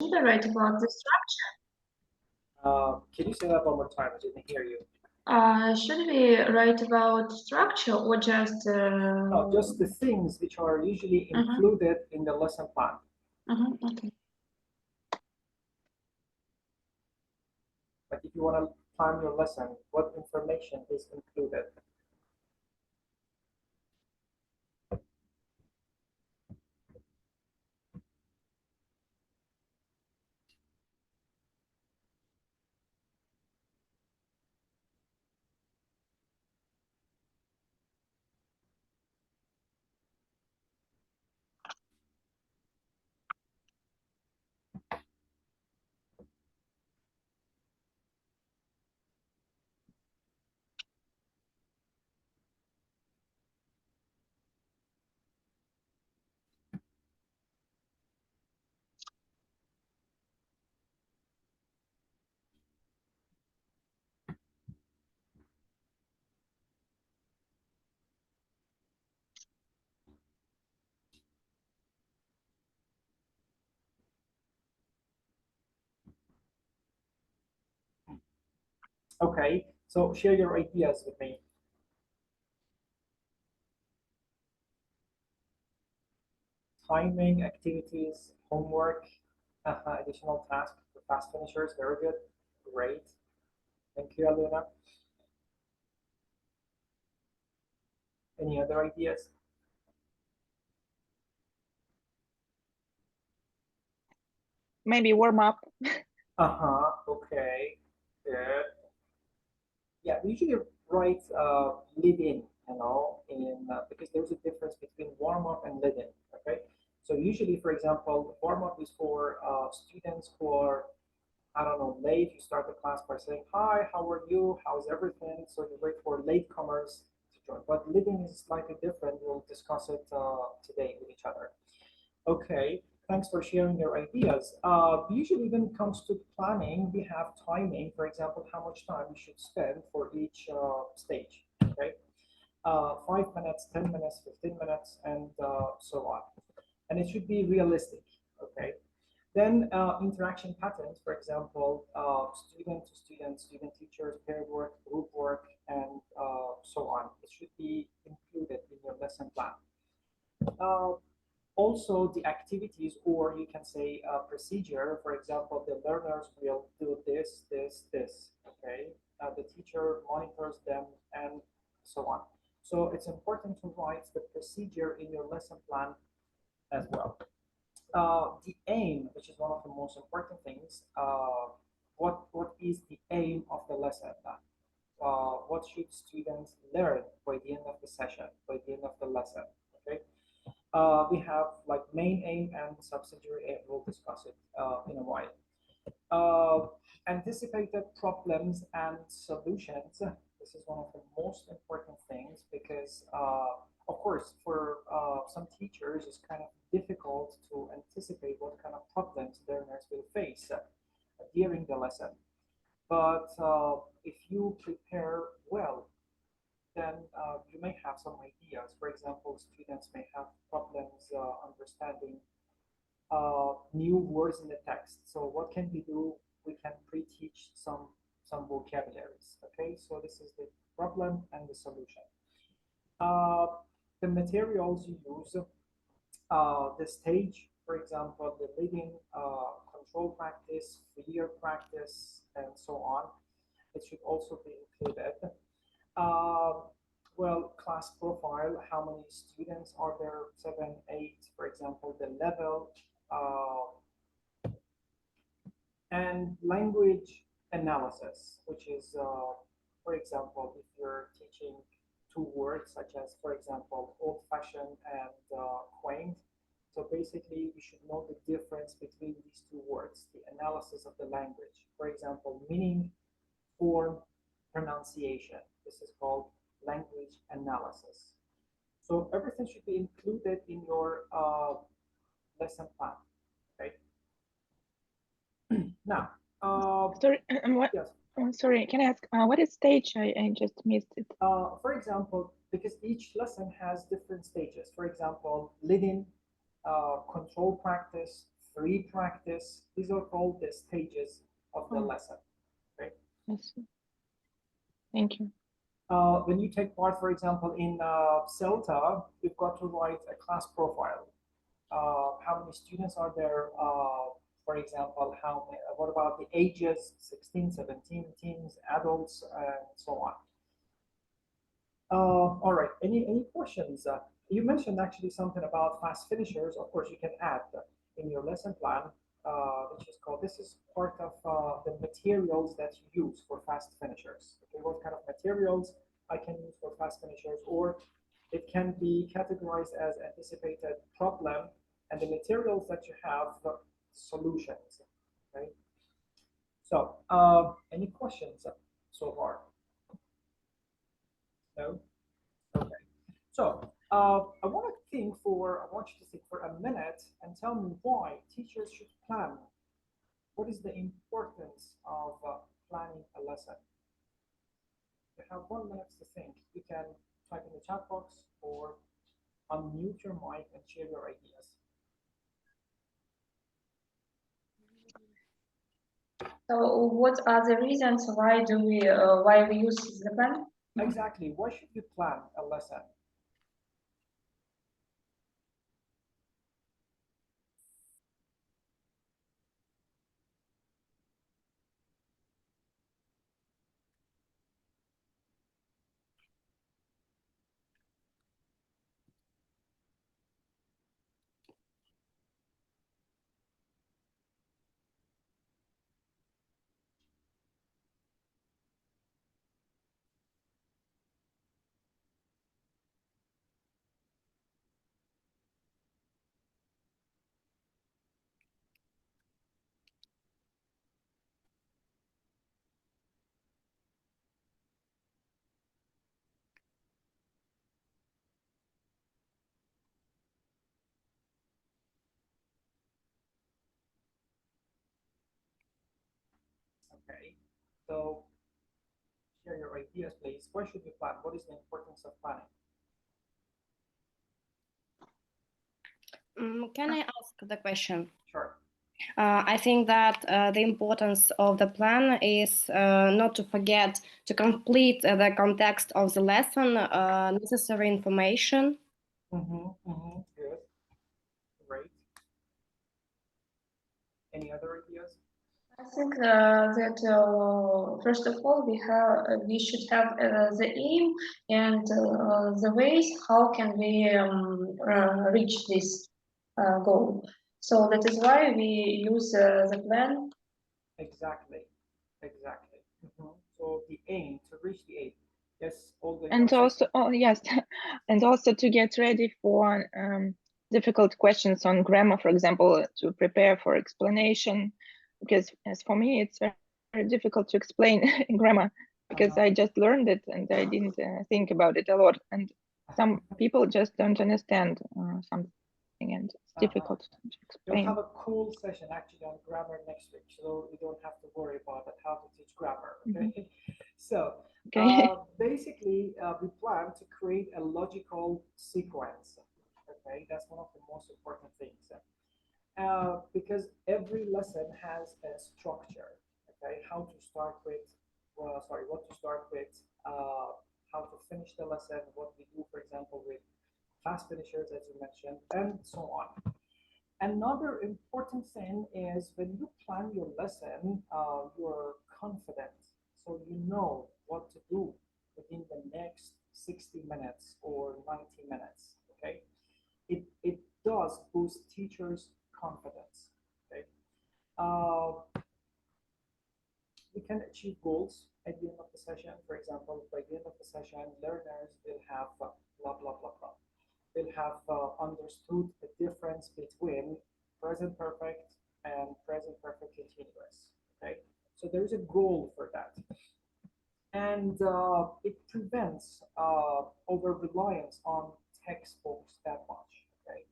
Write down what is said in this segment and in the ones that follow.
Should I write about the structure? Can you say that one more time? I didn't hear you. Should we write about structure or just? No, just the things which are usually included in the lesson plan. Okay. Like if you want to plan your lesson, what information is included? Okay, so share your ideas with me. Timing, activities, homework, additional tasks for fast finishers. Very good. Great. Thank you, Aluna. Any other ideas? Maybe warm up. Okay. Good. Yeah, we usually write lead in, because there's a difference between warm up and lead in. Okay. So usually, for example, warm up is for students who are, I don't know, late. You start the class by saying, "Hi, how are you? How's everything?" So you wait for latecomers to join. But lead in is slightly different. We'll discuss it today with each other. Okay, thanks for sharing your ideas. Usually when it comes to planning, we have timing, for example, how much time we should spend for each stage, okay? 5 minutes, 10 minutes, 15 minutes, and so on. And it should be realistic, okay? Then interaction patterns, for example, student to student, student teachers, paired work, group work, and so on. It should be included in your lesson plan. Also the activities, or you can say procedure. For example, the learners will do this, okay? The teacher monitors them and so on. So it's important to write the procedure in your lesson plan as well. The aim, which is one of the most important things, what is the aim of the lesson plan? What should students learn by the end of the session, by the end of the lesson, okay? We have like main aim and subsidiary aim. We'll discuss it in a while. Anticipated problems and solutions. This is one of the most important things because, of course, for some teachers, it's kind of difficult to anticipate what kind of problems learners will face during the lesson. But if you prepare well, then you may have some ideas. For example, students may have problems understanding new words in the text. So what can we do? We can pre-teach some vocabularies. Okay, so this is the problem and the solution. Uh, the materials you use, the stage, for example, the leading control practice, clear practice, and so on. It should also be included. Uh, well, class profile, how many students are there? 7, 8, for example, the level, and language analysis, which is, for example, if you're teaching two words, such as, for example, old-fashioned and quaint. So basically, you should know the difference between these two words, the analysis of the language. For example, meaning, form, pronunciation. This is called language analysis. So everything should be included in your lesson plan. Okay. Now, Sorry, what? yes. Sorry, can I ask what is stage? I just missed it. For example, because each lesson has different stages. For example, leading, control practice, free practice. These are called the stages of the lesson. Okay. Yes. Thank you. When you take part, for example, in CELTA, you've got to write a class profile. How many students are there? For example, what about the ages, 16, 17, teens, adults, and so on. All right, any questions? You mentioned actually something about fast finishers. Of course, you can add in your lesson plan, which is called, this is part of the materials that you use for fast finishers. Okay, what kind of materials I can use for fast finishers, or it can be categorized as anticipated problem, and the materials that you have, solutions. Okay, so any questions so far? No? Okay. So I want you to think for a minute and tell me why teachers should plan. What is the importance of planning a lesson? You have 1 minute to think. You can type in the chat box or unmute your mic and share your ideas. So what are the reasons why we use the plan? Exactly. Why should you plan a lesson? Okay. So share your ideas, please. Why should we plan? What is the importance of planning? Can I ask the question? Sure. I think that the importance of the plan is not to forget to complete the context of the lesson, necessary information. Good. Great. Any other ideas? I think that first of all we should have the aim and the ways how can we reach this goal. So that is why we use the plan. Exactly. Exactly. So the aim, to reach the aim. Yes, all the And also, oh yes, and also to get ready for difficult questions on grammar, for example, to prepare for explanation, because as for me, it's very difficult to explain grammar because I just learned it and I didn't think about it a lot. And some people just don't understand something and it's difficult to You'll explain. have a cool session actually on grammar next week, so you don't have to worry about that, how to teach grammar. Okay. So Okay. basically, we plan to create a logical sequence. Okay, that's one of the most important things. Because every lesson has a structure. Okay, how to start with, what to start with, how to finish the lesson, what we do, for example, with fast finishers, as you mentioned, and so on. Another important thing is when you plan your lesson, you're confident, so you know what to do within the next 60 minutes or 90 minutes. Okay, it does boost teachers' confidence. Okay, we can achieve goals at the end of the session. For example, by the end of the session, learners will have blah blah blah blah. They'll have understood the difference between present perfect and present perfect continuous. Okay, so there is a goal for that, and it prevents over reliance on textbooks that much. Okay,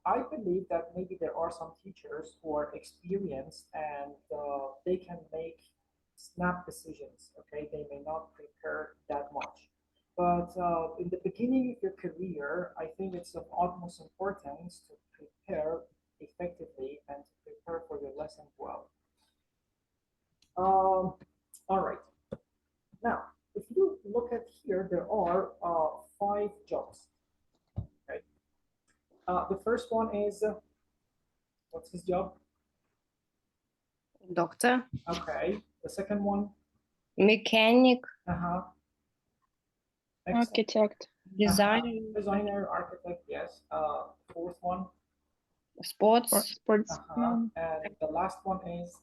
I believe that maybe there are some teachers who are experienced and they can make snap decisions. Okay, they may not prepare that much. But in the beginning of your career, I think it's of utmost importance to prepare effectively and to prepare for your lesson well. All right. Now, if you look at here, there are 5 jobs. Okay. The first one is what's his job? Doctor, Okay. The second one. mechanic, Next. Architect. designer, Designer, architect. Yes. Fourth one. sports. Sportsman. And the last one is.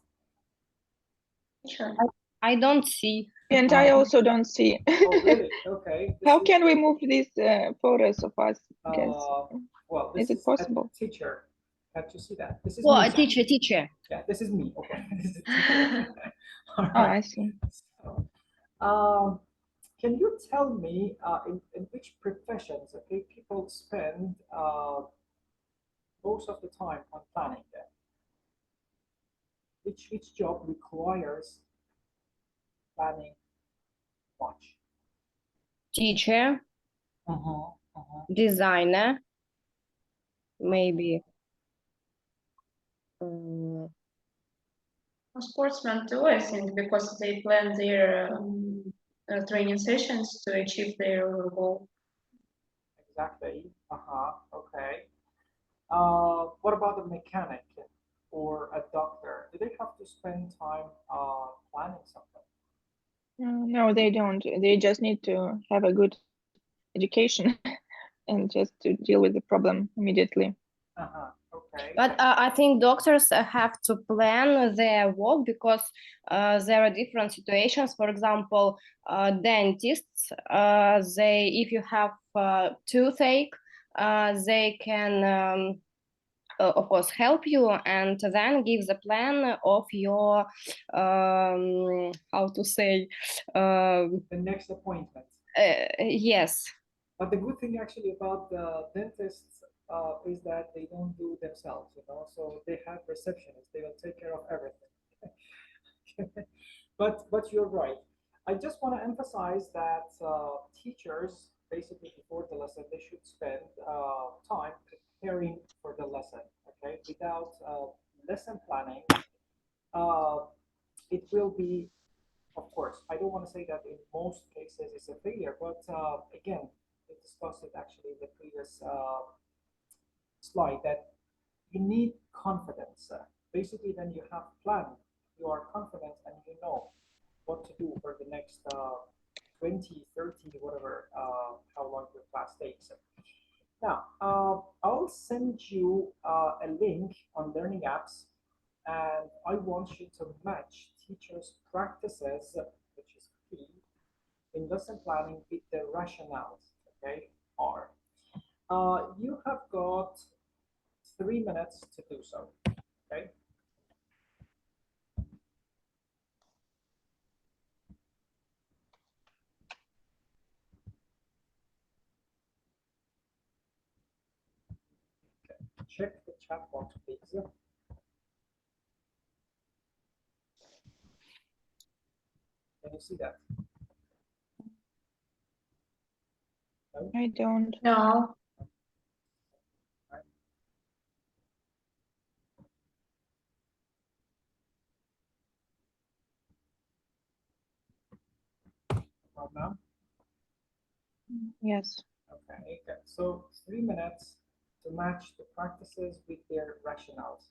Sure. I don't see. And I also don't see. Oh, really? Okay. How This can is, we move these photos of us? Because well, this is it possible? a teacher. Can't you see that? This is Oh, me. a teacher. Yeah, this is me. Okay. This is a teacher. All Oh, right. I see. So, can you tell me in which professions, okay, people spend most of the time on planning them? Which job requires planning much? Teacher, designer, maybe. Sportsmen too, I think, because they plan their training sessions to achieve their goal. Exactly. Okay. What about a mechanic or a doctor? Do they have to spend time planning something? No, they don't. They just need to have a good education and just to deal with the problem immediately. Okay. But I think doctors have to plan their work because there are different situations. For example, dentists, if you have toothache, they can, of course, help you and then give the plan of your, how to say, The next appointment. yes. But the good thing actually about the dentists is that they don't do themselves, so they have receptionists. They will take care of everything. But you're right. I just want to emphasize that teachers, basically before the lesson, they should spend time preparing for the lesson. Okay, without lesson planning, uh, it will be, of course, I don't want to say that in most cases it's a failure, but again, we discussed it actually in the previous slide that you need confidence. Basically, when you have planned, you are confident and you know what to do for the next 20, 30, whatever, how long your class takes. Now, I'll send you a link on Learning Apps, and I want you to match teachers' practices, which is key, in lesson planning with the rationales, okay, are. You have got 3 minutes to do so, okay? Check the chat box, please. Can you see that? No? I don't. No. Not now? Yes. Okay, good. So 3 minutes to match the practices with their rationales.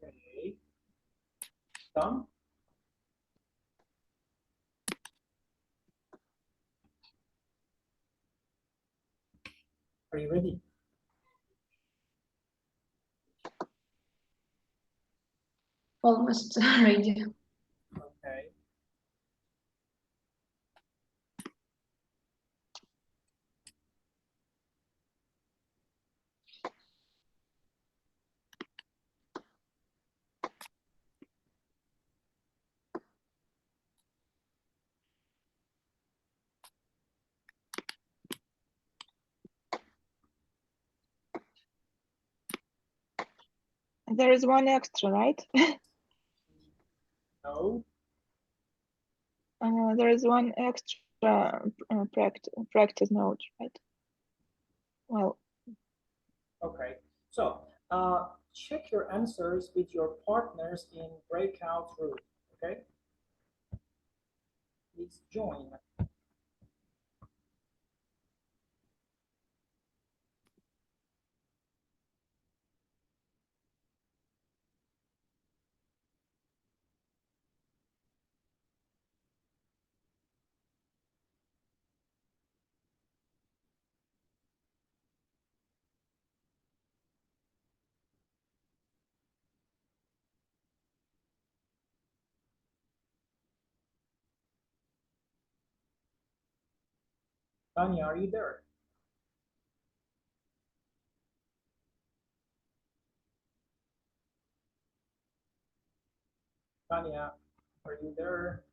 Okay. Done? Are you ready? Almost ready. Okay. There is one extra, right? No. There is one extra practice note, right? Well, Okay. So check your answers with your partners in breakout room. Okay. Please join. Tanya, are you there? Tanya, are you there?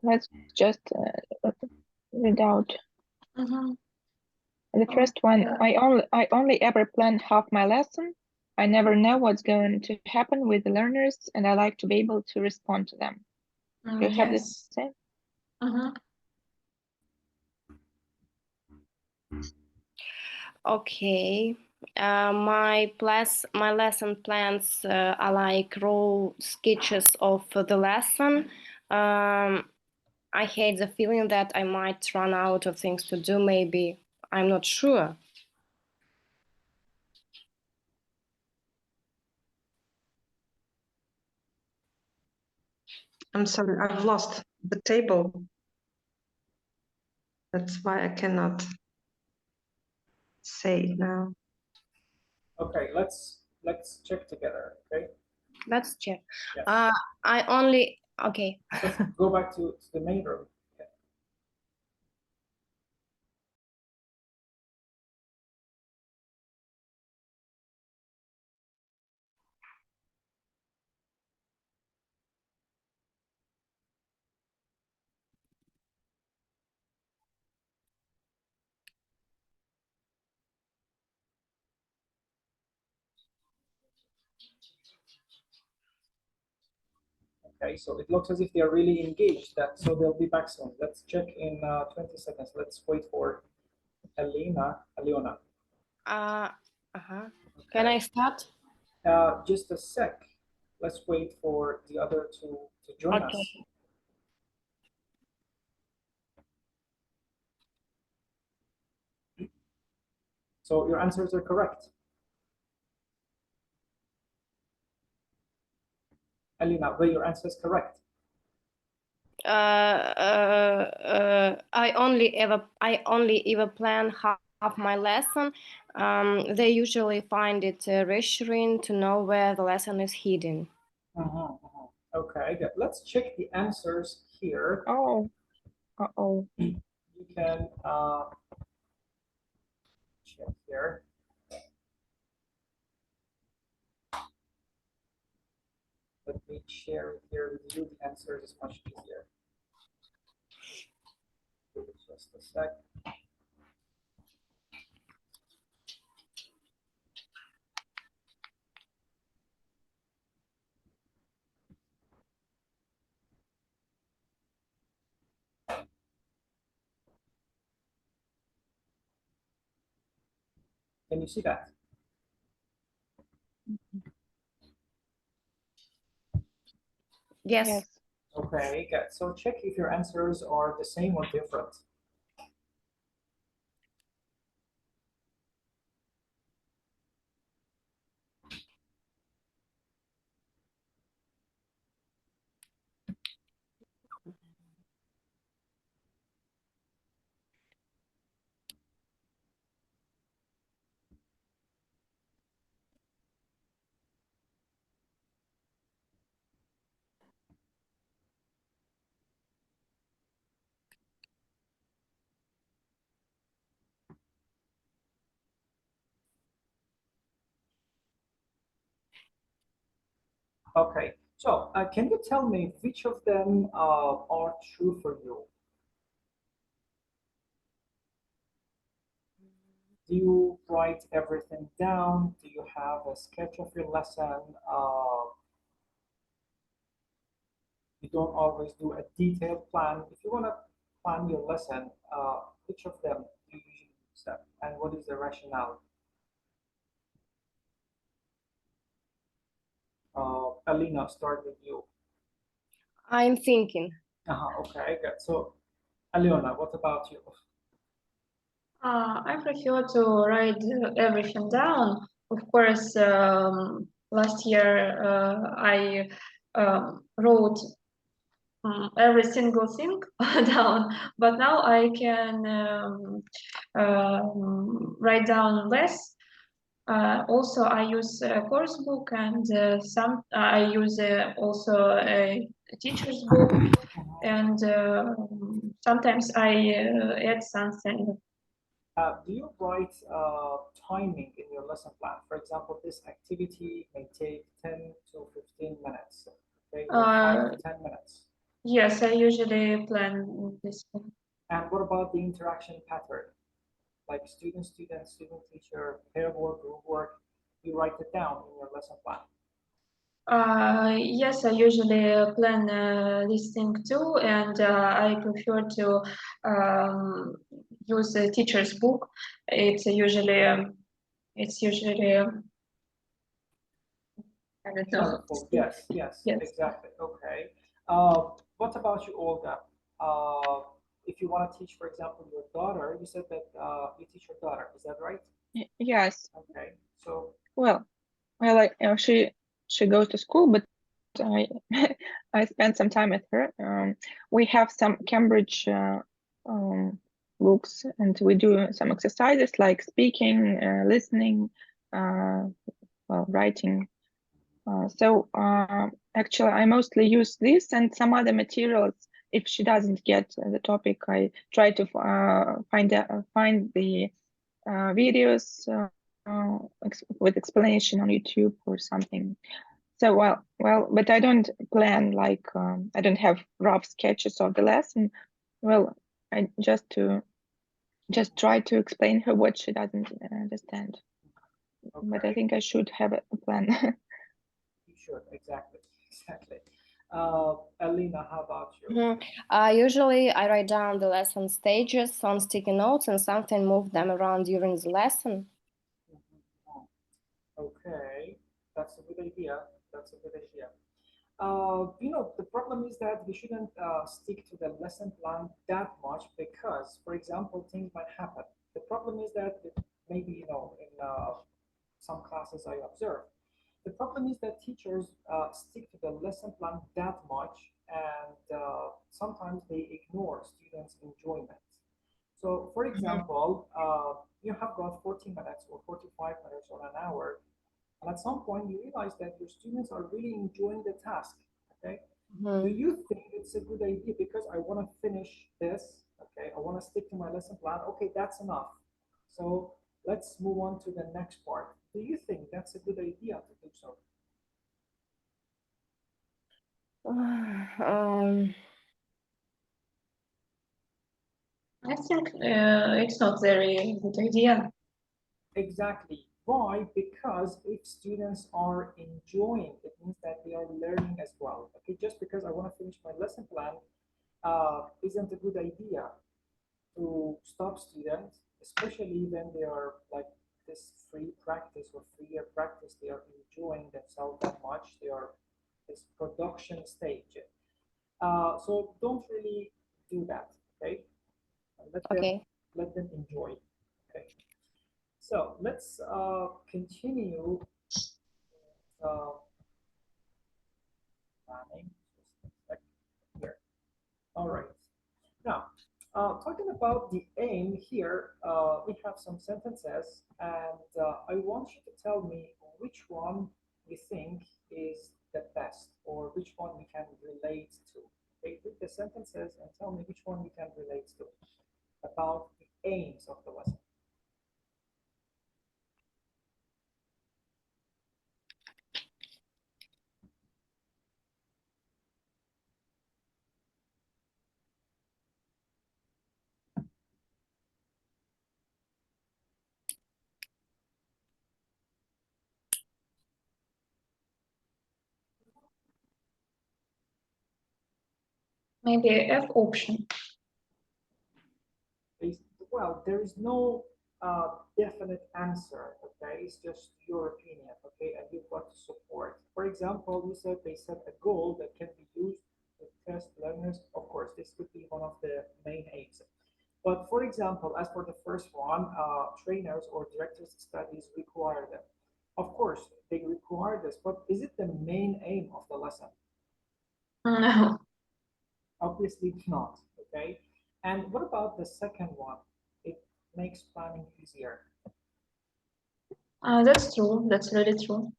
let's just read out. Mhm. The first one, Okay. I only ever plan half my lesson. I never know what's going to happen with the learners, and I like to be able to respond to them. You have the Yes. same? Mhm. Okay. My lesson plans are like raw sketches of the lesson. I hate the feeling that I might run out of things to do, maybe. I'm not sure. I'm sorry, I've lost the table. That's why I cannot say it now. Okay, let's check together. Okay. Let's check. Yes. I only, okay. Let's go back to the main room. Okay. Okay, so it looks as if they are really engaged. So they'll be back soon. Let's check in 20 seconds. Let's wait for Aliona. Uh-huh. Can I start? Just a sec. Let's wait for the other two to join Okay. us. So your answers are correct. Alina, were your answers correct? I only ever plan half my lesson. They usually find it reassuring to know where the lesson is hidden. Okay, good. Let's check the answers here. Oh, uh-oh. You can check here. Let me share it here with you. The answer is much easier. Just a sec. Can you see that? Yes. Yes. Okay, good. So check if your answers are the same or different. Okay, so can you tell me which of them are true for you? Do you write everything down? Do you have a sketch of your lesson? You don't always do a detailed plan. If you want to plan your lesson, which of them do you usually use that? And what is the rationale? Alina, start with you. I'm thinking. Okay, good. So, Aliona, what about you? I prefer to write everything down. Of course, last year I wrote every single thing down, but now I can write down less. Also, I use a course book, and some I use also a teacher's book, and sometimes I add something. Do you write timing in your lesson plan? For example, this activity may take 10 to 15 minutes, okay, or 5 to 10 minutes. Yes, I usually plan this thing. And what about the interaction pattern? Like student, student, student, teacher, pair work, group work, you write it down in your lesson plan. Yes, I usually plan this thing too, and I prefer to use a teacher's book. It's usually I don't know. Helpful. Yes, yes, Yes. exactly. Okay. What about you, Olga? If you want to teach, for example, your daughter, you said that you teach your daughter. Is that right? Yes. Okay. So Well, she goes to school, but I I spend some time with her. We have some Cambridge books, and we do some exercises like speaking, listening, writing. Actually, I mostly use this and some other materials. If she doesn't get the topic, I try to find the videos with explanation on YouTube or something. So but I don't plan like I don't have rough sketches of the lesson. Well, I just try to explain her what she doesn't understand. But I okay, think I should have a plan. you should exactly, exactly. Alina, how about you? Usually I write down the lesson stages on sticky notes and sometimes move them around during the lesson. Okay, that's a good idea. That's a good idea. The problem is that we shouldn't stick to the lesson plan that much because, for example, things might happen. The problem is that maybe, in some classes I observe, the problem is that teachers stick to the lesson plan that much and sometimes they ignore students' enjoyment. So, for example, you have got 40 minutes or 45 minutes or an hour, and at some point you realize that your students are really enjoying the task. Okay, do you think it's a good idea because I want to finish this? Okay, I want to stick to my lesson plan. Okay, that's enough. So let's move on to the next part. Do you think that's a good idea to do so? I think it's not very good idea. Exactly. Why? Because if students are enjoying, it means that they are learning as well. Okay, just because I want to finish my lesson plan isn't a good idea to stop students, especially when they are like this free practice or freer practice, they are enjoying themselves that much. They are this production stage. So don't really do that. Okay, Okay. let them enjoy. Okay, so let's continue planning. Just a sec here. All right. Now, talking about the aim here, we have some sentences, and I want you to tell me which one you think is the best, or which one we can relate to. Okay, read the sentences and tell me which one you can relate to about the aims of the lesson. Maybe F option. Well, there is no definite answer, okay? It's just your opinion, okay? And you've got to support. For example, you said they set a goal that can be used to test learners. Of course, this could be one of the main aims. But for example, as for the first one, trainers or directors of studies require them. Of course, they require this, but is it the main aim of the lesson? No. Obviously not, okay? And what about the second one? It makes planning easier. That's true. That's really true.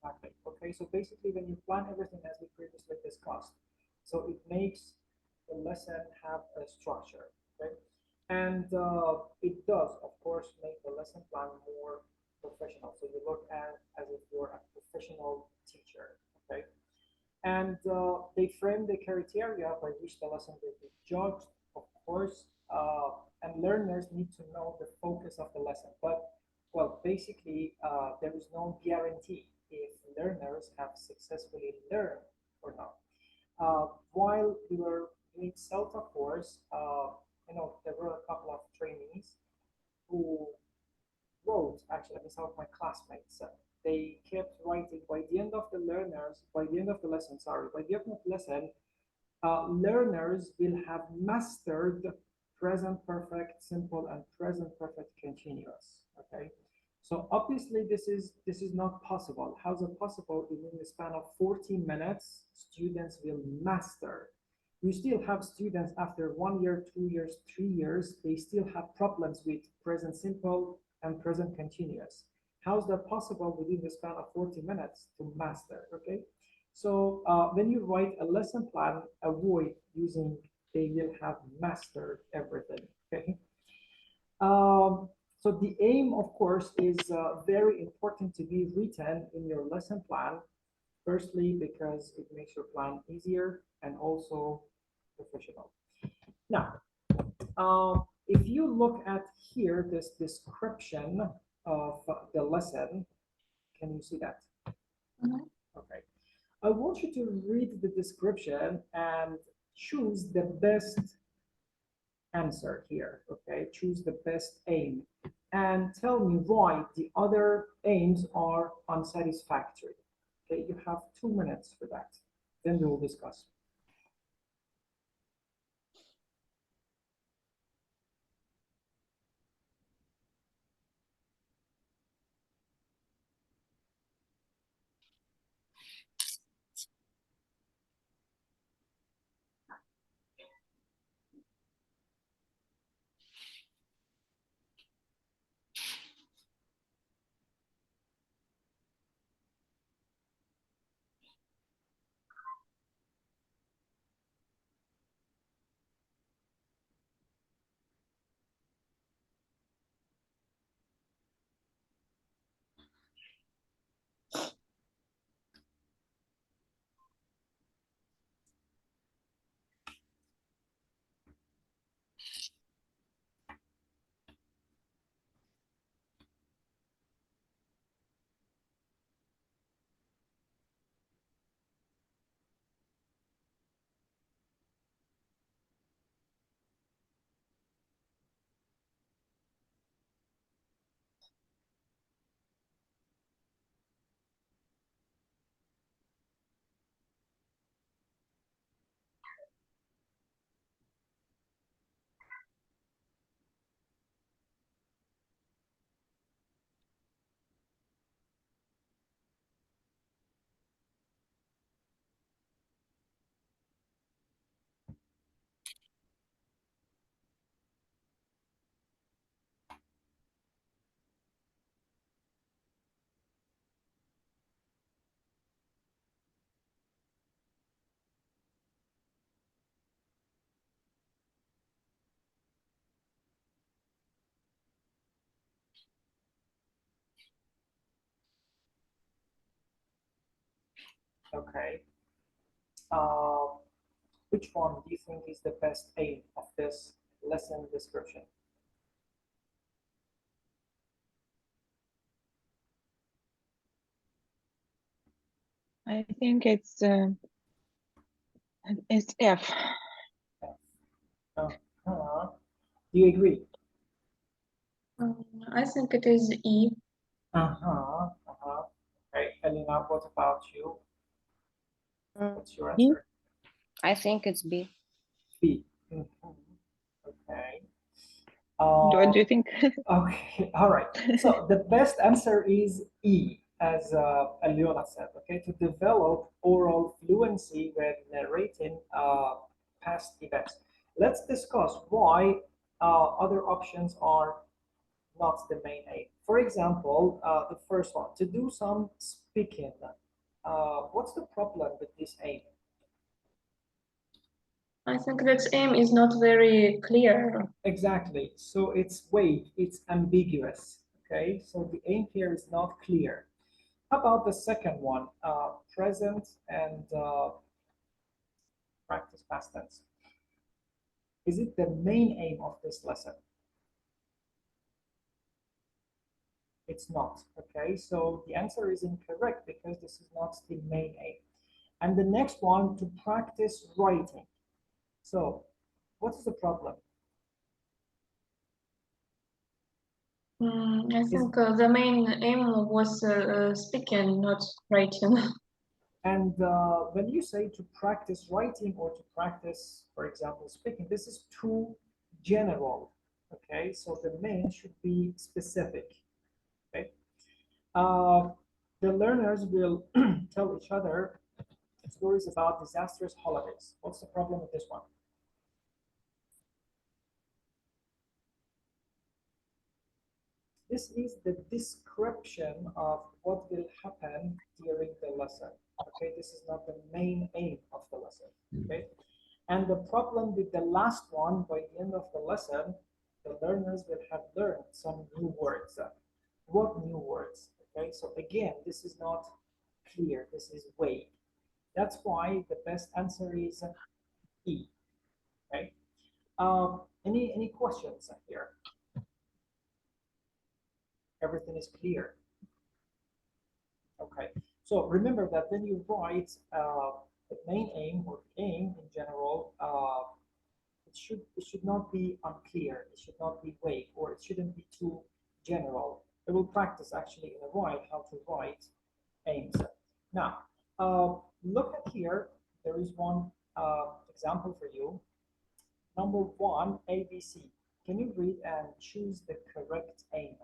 Exactly. Okay, so basically when you plan everything as we previously discussed, so it makes the lesson have a structure, okay? And it does, of course, make the lesson plan more professional. So you look at as if you're a professional teacher, okay? And they frame the criteria by which the lesson will be judged, of course, and learners need to know the focus of the lesson. But, well, basically, there is no guarantee if learners have successfully learned or not. While we were doing CELTA course, there were a couple of trainees who wrote, actually, I mean, some of my classmates, they kept writing by the end of the lesson, sorry, by the end of the lesson, learners will have mastered present perfect simple and present perfect continuous, okay? So obviously this is not possible. How's it possible? Within the span of 40 minutes, students will master. You still have students after 1 year, 2 years, 3 years, they still have problems with present simple and present continuous. How's that possible within the span of 40 minutes to master, okay? So when you write a lesson plan, avoid using they will have mastered everything, okay? So the aim, of course, is very important to be written in your lesson plan. Firstly, because it makes your plan easier and also professional. Now, if you look at here, this description of the lesson, can you see that? Mhm. Okay. I want you to read the description and choose the best answer here, okay? Choose the best aim and tell me why the other aims are unsatisfactory. Okay, you have 2 minutes for that. Then we will discuss. Okay. Which one do you think is the best aim of this lesson description? I think it's F. Uh-huh. Do you agree? I think it is E. Uh-huh. Uh-huh. Okay, Elena, what about you? Mm, What's your E? answer? I think it's B. B. Mhm. Okay. What do you think? Okay, all right. So the best answer is E, as Aliona said, okay, to develop oral fluency when narrating past events. Let's discuss why other options are not the main aim. For example, the first one, to do some speaking. What's the problem with this aim? I think that aim is not very clear. Exactly. So it's vague, it's ambiguous. Okay, so the aim here is not clear. How about the second one, present and practice past tense? Is it the main aim of this lesson? It's not. Okay, so the answer is incorrect because this is not the main aim. And the next one, to practice writing. So what is the problem? I think the main aim was speaking, not writing. And when you say to practice writing or to practice, for example, speaking, this is too general. Okay, so the main should be specific. Okay, the learners will tell each other stories about disastrous holidays. What's the problem with this one? This is the description of what will happen during the lesson. Okay, this is not the main aim of the lesson. Okay, and the problem with the last one, by the end of the lesson, the learners will have learned some new words. What new words? Okay, so again, this is not clear. This is vague. That's why the best answer is E. Okay. Any questions here? Everything is clear. Okay. So remember that when you write the main aim or the aim in general, it should not be unclear. It should not be vague, or it shouldn't be too general. We will practice actually in a while how to write aims. Now, look at here. There is one example for you. Number one, ABC. Can you read and choose the correct aim?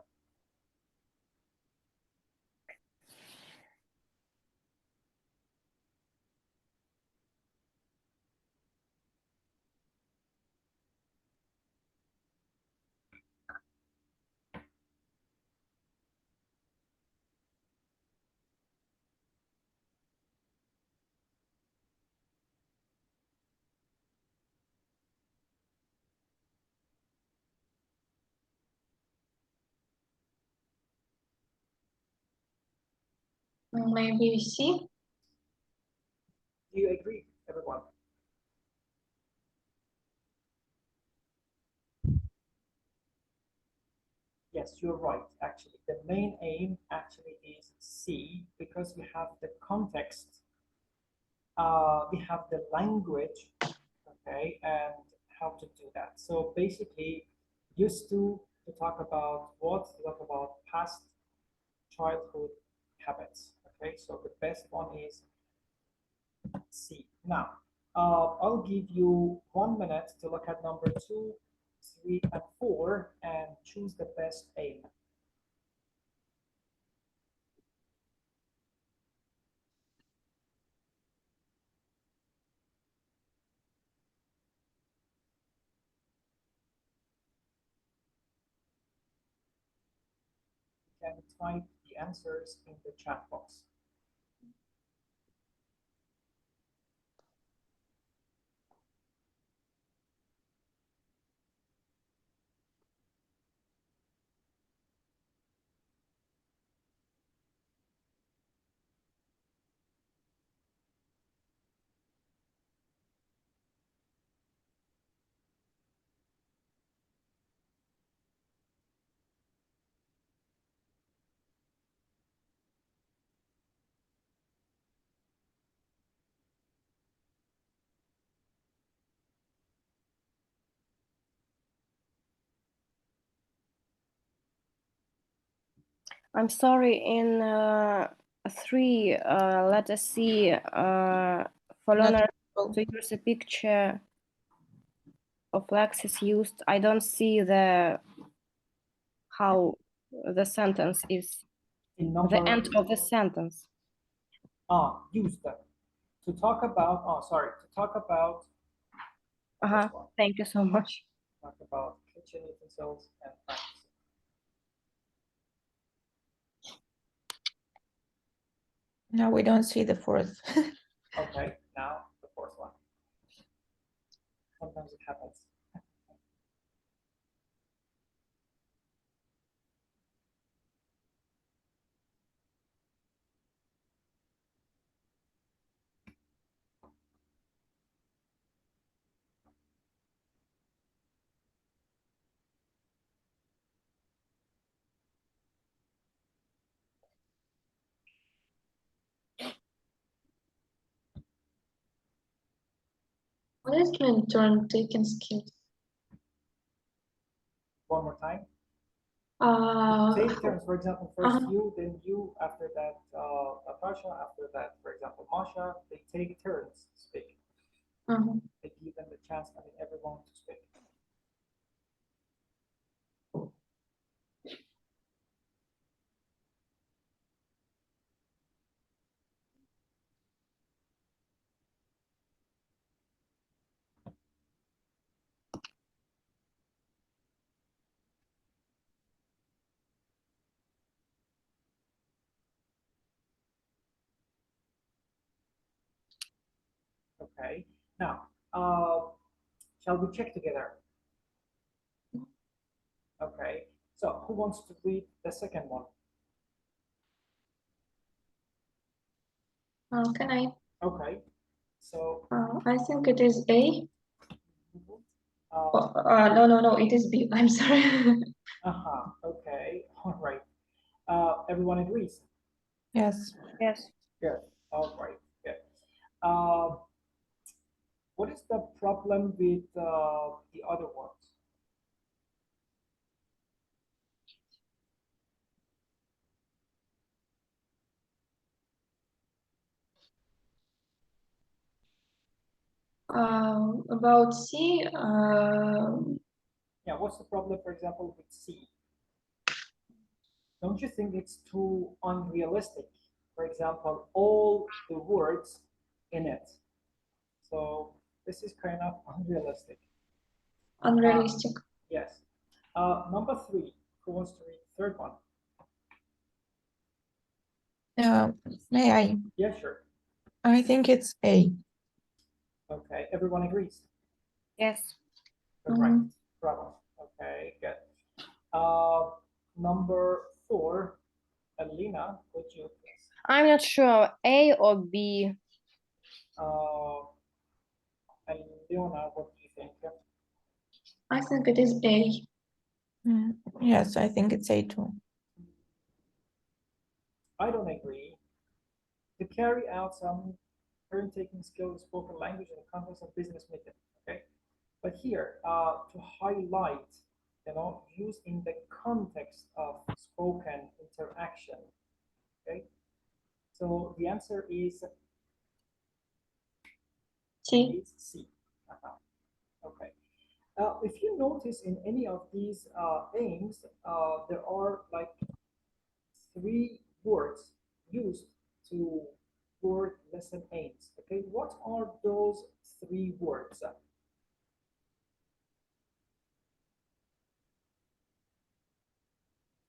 Maybe C. Do you agree, everyone? Yes, you're right. Actually, the main aim actually is C because we have the context, we have the language, okay, and how to do that. So basically, used to talk about what? To talk about past childhood habits. Okay, so the best one is C. Now, I'll give you 1 minute to look at number 2, 3, and 4 and choose the best aim. You can type the answers in the chat box. I'm sorry, in 3, let us see, for Not learner visible. to use a picture of Lex is used. I don't see the how the sentence is, In the number, end of the sentence. used to talk about, sorry, to talk about, this one. Thank you so much. Talk about kitchen utensils and practice. Now we don't see the fourth. Okay, now the fourth one. Sometimes it happens. What is mean turn taking skills? One more time. Uh, Take turns, for example, first Uh-huh. you, then you, after that, Natasha, after that, for example, Masha, they take turns speaking. uh-huh. They give them the chance, I mean, everyone to speak. Okay, now, shall we check together? Okay, so who wants to read the second one? Can I? Okay, so, I think it is A. uh, No, it is B. I'm sorry. okay, all right. Everyone agrees? Yes. Yes. Good, all right, good. What is the problem with the other ones? About C. Yeah, what's the problem, for example, with C? Don't you think it's too unrealistic? For example, all the words in it. So this is kind of unrealistic. Unrealistic. Yes. Number 3, who wants to read the third one? May I? Yeah, sure. I think it's A. Okay, everyone agrees. Yes. Correct. Bravo. Okay, good. Number 4, Alina, would you please? I'm not sure, A or B. Leona, what do you think? I think it is A. Yes, I think it's A too. I don't agree. To carry out some turn-taking skills, spoken language in the context of business meeting. Okay, but here to highlight, use in the context of spoken interaction. Okay, so the answer is C. C. Okay. If you notice in any of these aims, there are like 3 words used to word lesson aims. Okay, what are those 3 words?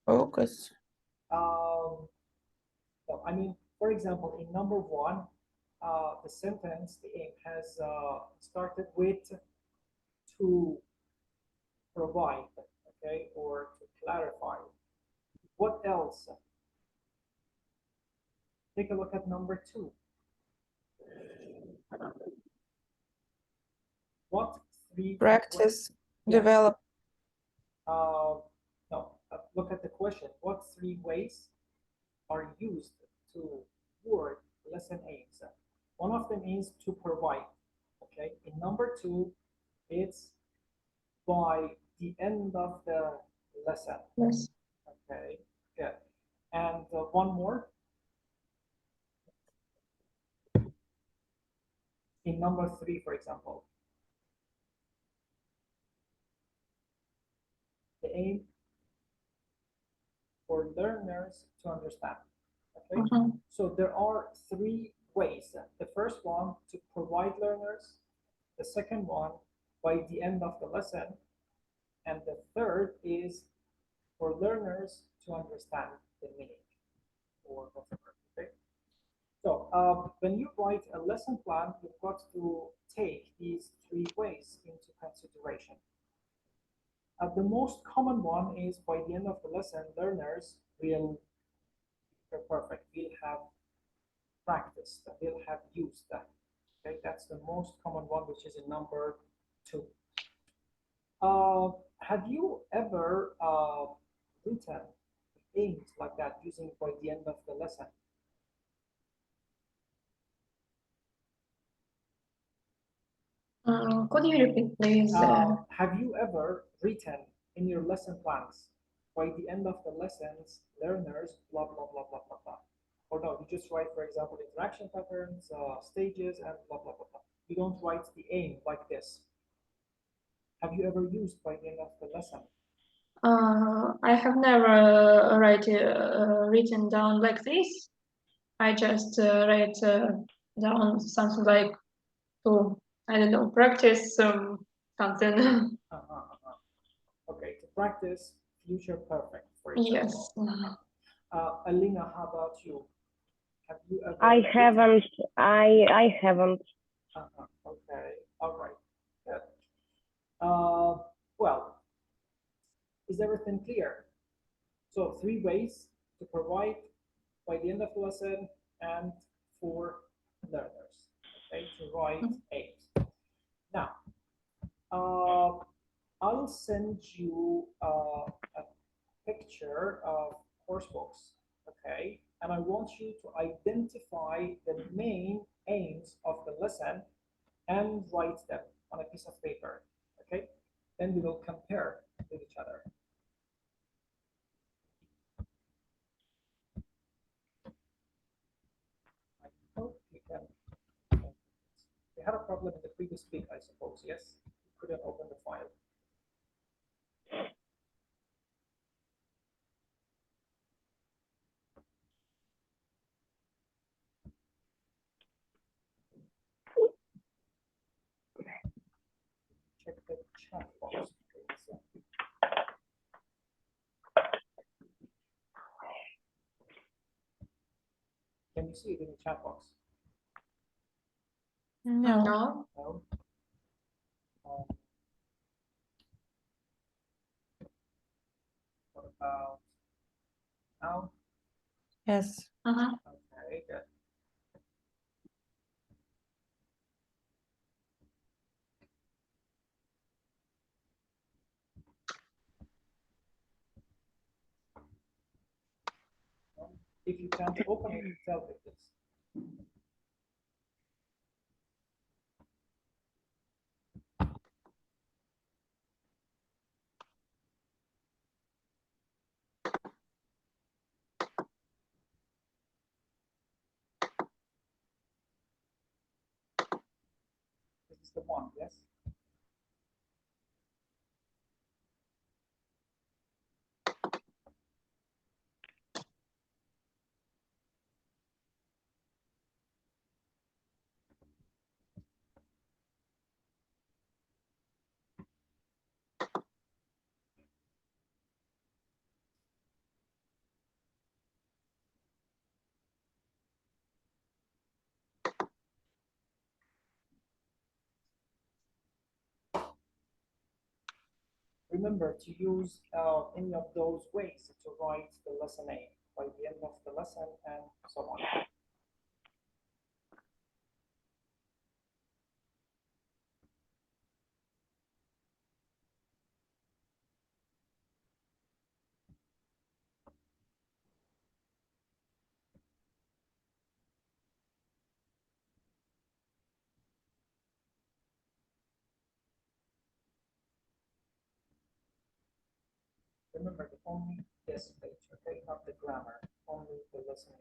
Focus. So, I mean, for example, in number 1, the sentence, the aim has started with to provide, okay, or to clarify. What else? Take a look at number 2. What 3 Practice. Yes. Develop. No, look at the question. What 3 ways are used to word lesson aims? One of them is to provide. Okay. In number 2, it's by the end of the lesson. Yes. Okay. Good. And one more. In number 3, for example, the aim for learners to understand. Okay, so there are 3 ways. The first one, to provide learners. The second one, by the end of the lesson. And the third is for learners to understand the meaning or whatever. Okay. So when you write a lesson plan, you've got to take these 3 ways into consideration. The most common one is by the end of the lesson, learners will be perfect, will have practiced, will have used that. Okay, that's the most common one, which is in number 2. Have you ever written aims like that using by the end of the lesson? Could you repeat, please? Have you ever written in your lesson plans, by the end of the lessons, learners, blah, blah, blah, blah, blah, blah? Or no, you just write, for example, interaction patterns, stages, and blah, blah, blah, blah. You don't write the aim like this. Have you ever used by the end of the lesson? I have never written down like this. I just write down something like to, I don't know, practice something. Okay, to practice future perfect, for Yes. example. Alina, how about you? Have you ever I written- haven't. I haven't. Okay, all right. Good. Well, is everything clear? So 3 ways to provide by the end of the lesson and for learners, okay, to write aims. Now, I'll send you a picture of course books, okay, and I want you to identify the main aims of the lesson and write them on a piece of paper, okay? Then we will compare with each other. I hope you can. We had a problem in the previous week, I suppose, yes? You couldn't open the file. Check the chat box, please. Can you see it in the chat box? No. No. No? What about now? Yes. Okay, good. If you can't open it, tell me please. This is the one, yes? Remember to use any of those ways to write the lesson aim by the end of the lesson and so on. remember the only this page, okay, not the grammar, only the listening.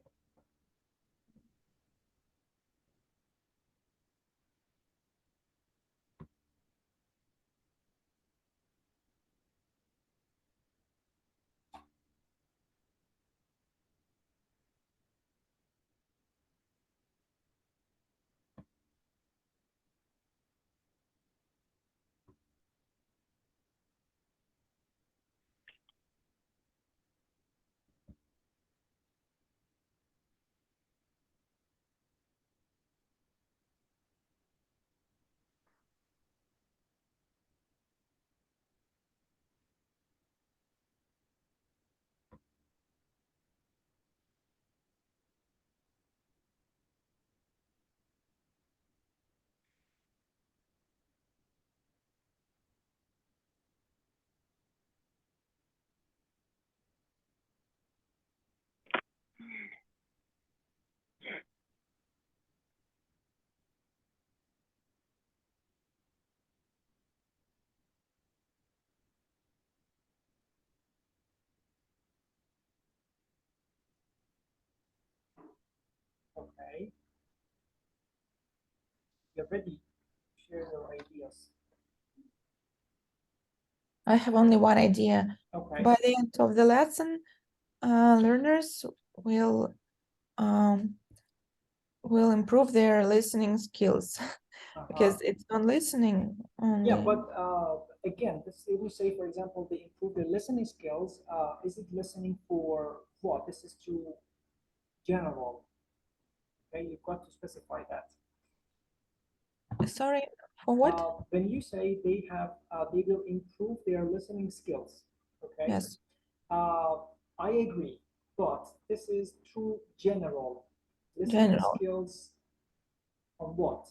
Okay. You're ready. Share your ideas. I have only one idea. Okay. By the end of the lesson, learners um, will improve their listening skills because it's not listening only. Yeah, but again, this, if we say, for example, they improve their listening skills, is it listening for what? This is too general. Okay, you've got to specify that. Sorry, for what? When you say they have, they will improve their listening skills. Okay. Yes. I agree, but this is too general. Listening General. skills on what?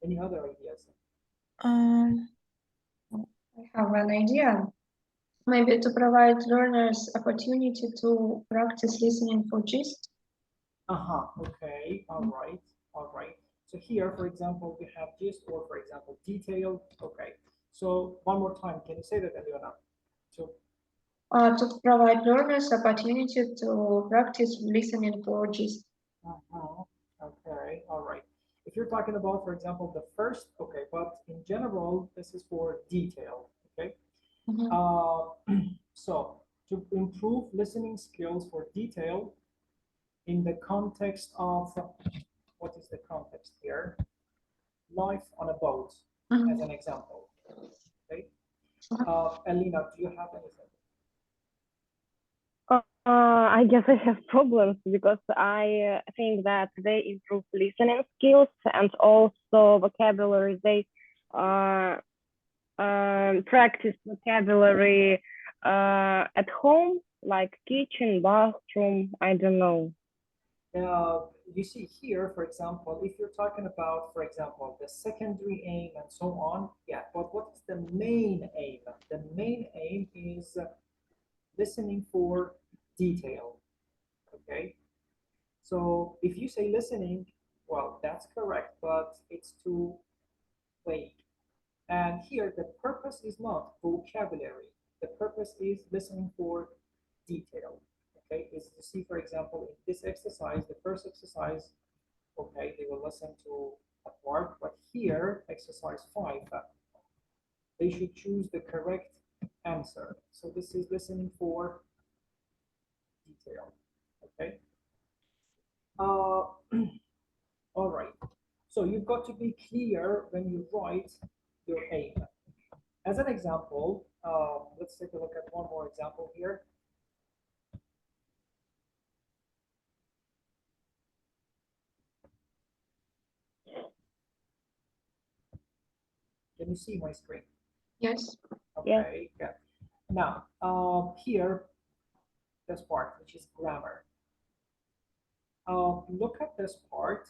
Any other ideas? Um, I have an idea. Maybe to provide learners opportunity to practice listening for gist. Okay. All right. All right. So here, for example, we have gist, or for example, detail. Okay. So one more time, can you say that, Eliona? So To provide learners opportunity to practice listening for gist. okay. All right. If you're talking about, for example, the first, okay, but in general, this is for detail. Okay. So to improve listening skills for detail in the context of, what is the context here? Life on a boat, as an example. Okay. Alina, do you have anything? I guess I have problems because I think that they improve listening skills and also vocabulary. They practice vocabulary at home, like kitchen, bathroom. I don't know. You see here, for example, if you're talking about, for example, the secondary aim and so on, yeah, but what is the main aim? The main aim is listening for detail, okay? So if you say listening, well, that's correct, but it's too vague. And here, the purpose is not vocabulary. The purpose is listening for detail. Okay, is to see, for example, in this exercise, the first exercise, okay, they will listen to a part, but here, exercise 5, they should choose the correct answer. So this is listening for detail. Okay. All right. So you've got to be clear when you write your aim. As an example, let's take a look at one more example here. Can you see my screen? Yes. Okay, yeah. Now, here, this part, which is grammar. Look at this part,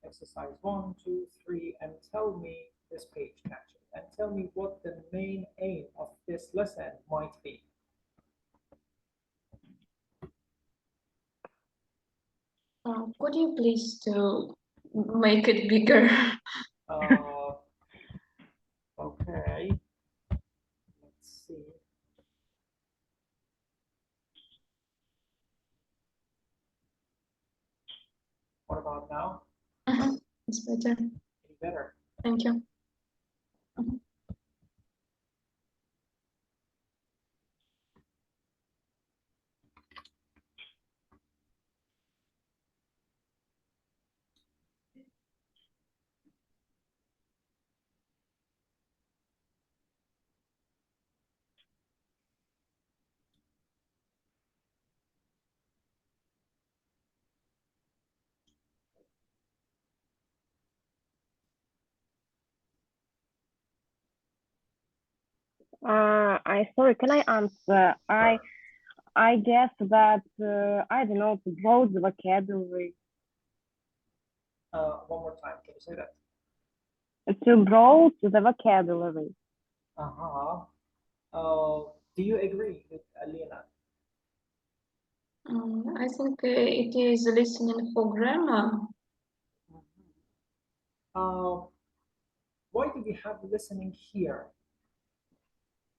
exercise 1, 2, 3, and tell me this page actually, and tell me what the main aim of this lesson might be. Could you please to make it bigger? Okay, let's see. about now? It's better. Any better? Thank you. Sorry, can I answer? I guess that I don't know, to broaden the vocabulary. One more time, can you say that? To broaden the vocabulary. Uh-huh. Do you agree with Alina? I think it is listening for grammar. Why do we have listening here?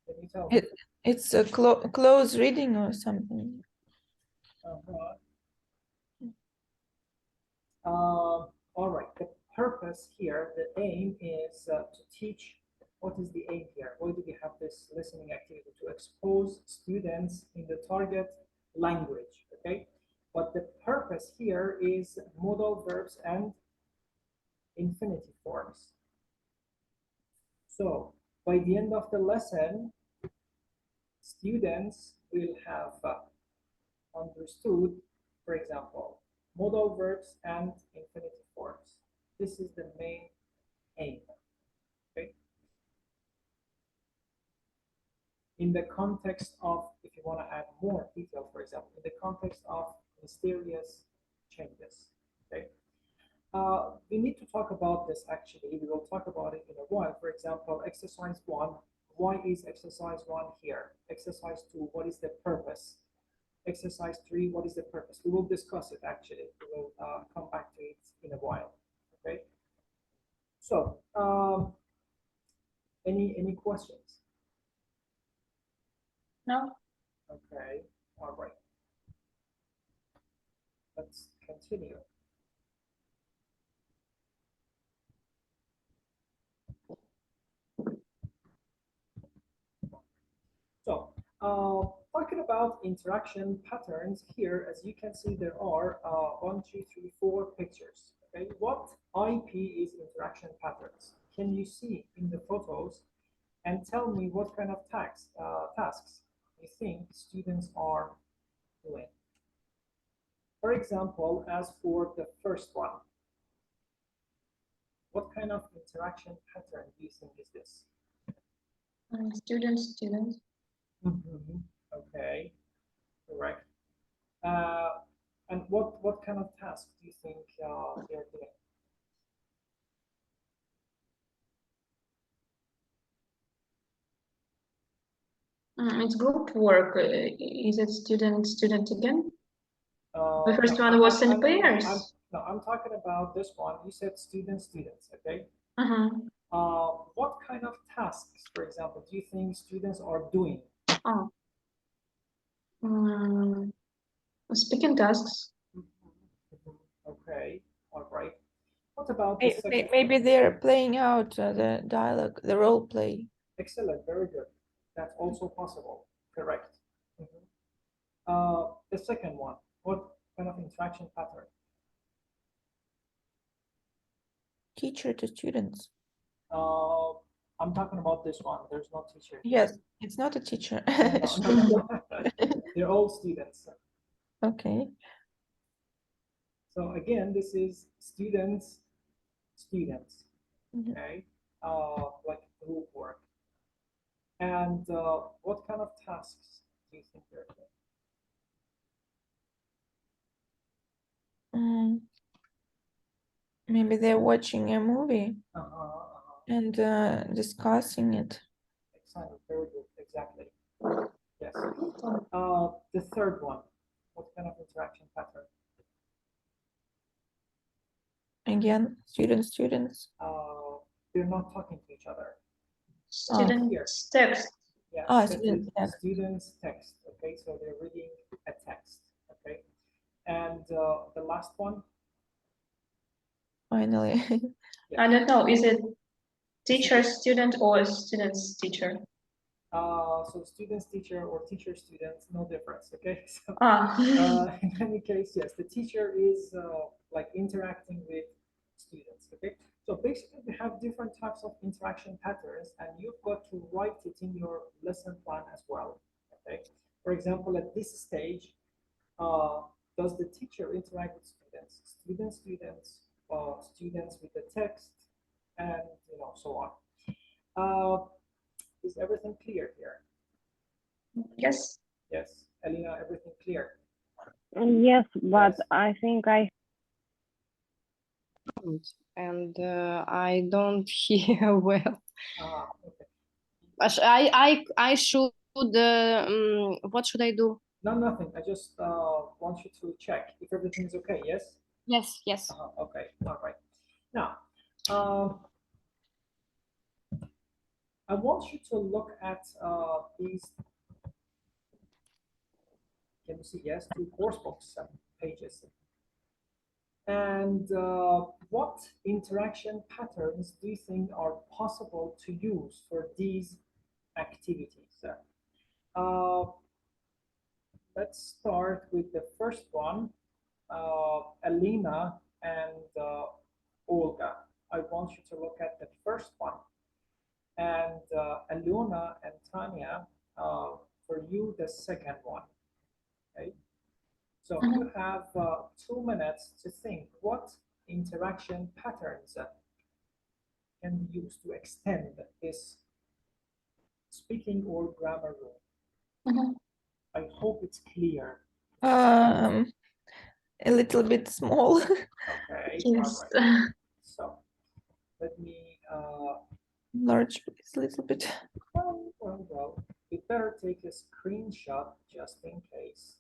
Can you tell me? It's a close reading or something. Uh-huh. All right, the purpose here, the aim is to teach. What is the aim here? Why do we have this listening activity? To expose students in the target language, okay? But the purpose here is modal verbs and infinitive forms. So by the end of the lesson, students will have understood, for example, modal verbs and infinitive forms. This is the main aim. Okay. In the context of, if you want to add more detail, for example, in the context of mysterious changes. Okay. We need to talk about this actually. We will talk about it in a while. For example, exercise 1. Why is exercise 1 here? Exercise 2. What is the purpose? Exercise 3, what is the purpose? We will discuss it actually. We will come back to it in a while. Okay. So, any questions? No? Okay. All right. Let's continue. So, talking about interaction patterns here, as you can see, there are 1, 2, 3, 4 pictures. Okay, what IP is interaction patterns? Can you see in the photos and tell me what kind of tasks you think students are doing? For example, as for the first one, what kind of interaction pattern do you think is this? Students. Okay, correct. And what kind of task do you think they're doing? It's group work. Is it student again? The first No, one was in I'm pairs. talking about this one. You said students, okay? Uh-huh. What kind of tasks, for example, do you think students are doing? Oh. Speaking tasks. Okay, all right. What about the second Maybe one? they're playing out the dialogue, the role play. Excellent, very good. That's also possible. Correct. The second one, what kind of interaction pattern? Teacher to students. I'm talking about this one. There's no teacher. Yes, it's not a teacher. No. They're all students. Okay. So again, this is students, Mhm. okay, like group work. And what kind of tasks do you think they're doing? Maybe they're watching a movie Uh-huh. and discussing it. Excellent, very good, exactly. Yes. The third one, what kind of interaction pattern? Again, students. They're not talking to each other. Students text. Yeah, students text. Students text. Okay, so they're reading a text. Okay, and the last one. finally. I don't know, is it teacher student or student's teacher? So students teacher or teacher students, no difference. Okay. So, Ah, in any case, yes, the teacher is like interacting with students. Okay. So basically, we have different types of interaction patterns, and you've got to write it in your lesson plan as well. Okay. For example, at this stage, does the teacher interact with students? Students with the text, and so on. Is everything clear here? yes. Yes, Elena, everything clear? Yes, but Yes. I think I And I don't hear well. Okay. I should what should I do? No, nothing. I just want you to check if everything is okay. Yes. Yes. Okay. All right. Now, um, I want you to look at these. Can you see? Yes, two course books pages. And what interaction patterns do you think are possible to use for these activities? Let's start with the first one, Alina and Olga. I want you to look at the first one. And Aluna and Tanya, for you, the second one. Okay. So you have 2 minutes to think what interaction patterns can be used to extend this speaking or grammar rule. Mhm. I hope it's clear. A little bit small. Okay. Yes. All right. So let me. Large, please, a little bit. Well, we better take a screenshot just in case.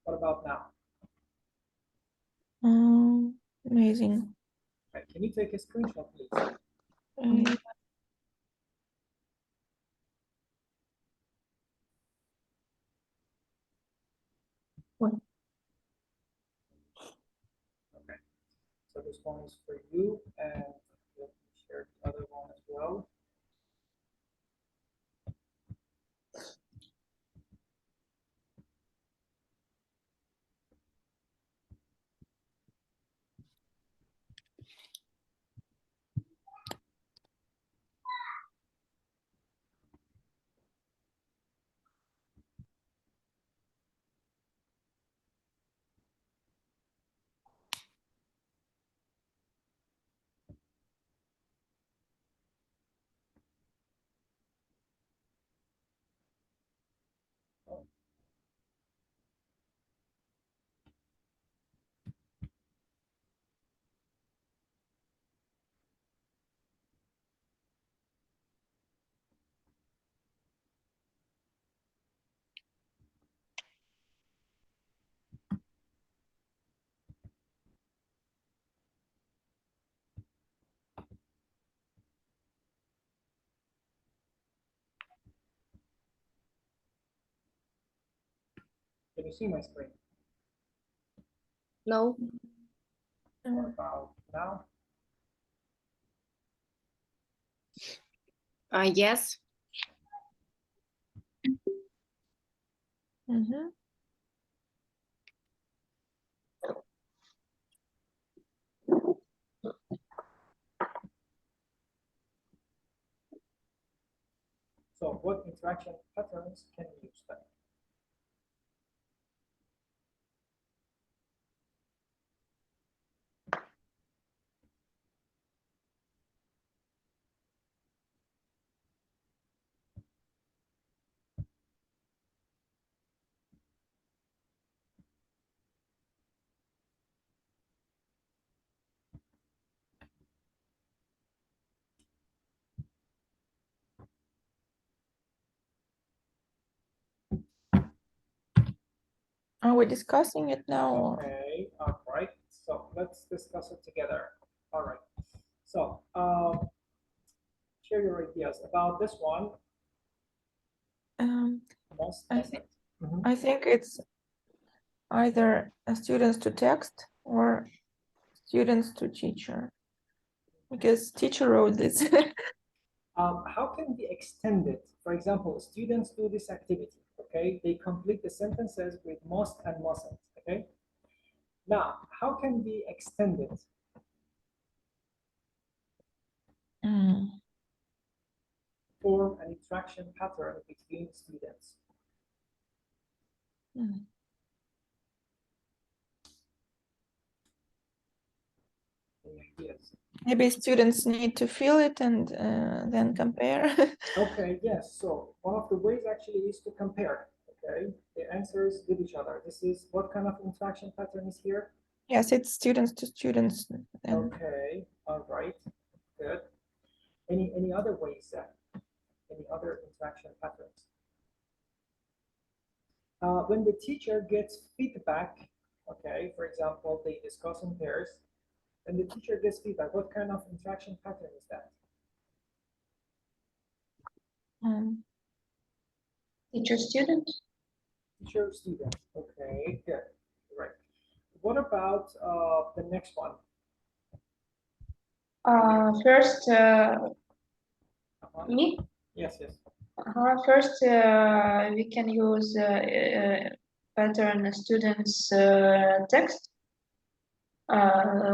What about now? Amazing. Okay, can you take a screenshot, please? Uh, Okay. So this one is for you, and let me share the other one as well. Can you see my screen? No. What about now? Yes. mhm. So what interaction patterns can you use then? Are we discussing it now? Or? Okay, all right. So let's discuss it together. All right. So share your ideas about this one. Um, Most I think I think it's either students to text or students to teacher, because teacher wrote this. How can we extend it? For example, students do this activity, okay? They complete the sentences with must and mustn't, okay? Now, how can we extend it? Mm. Form an interaction pattern between students. Mm. Any ideas? Maybe students need to feel it and then compare. Okay, yes. So one of the ways actually is to compare. Okay, the answers with each other. This is what kind of interaction pattern is here? Yes, it's students to students. And Okay, all right, good. Any other ways that? Any other interaction patterns? When the teacher gets feedback, okay, for example, they discuss in pairs. When the teacher gets feedback, what kind of interaction pattern is that? Teacher student. Teacher student. Okay, good. Right. What about the next one? First, Uh-huh. me. Yes, yes. First, we can use pattern students text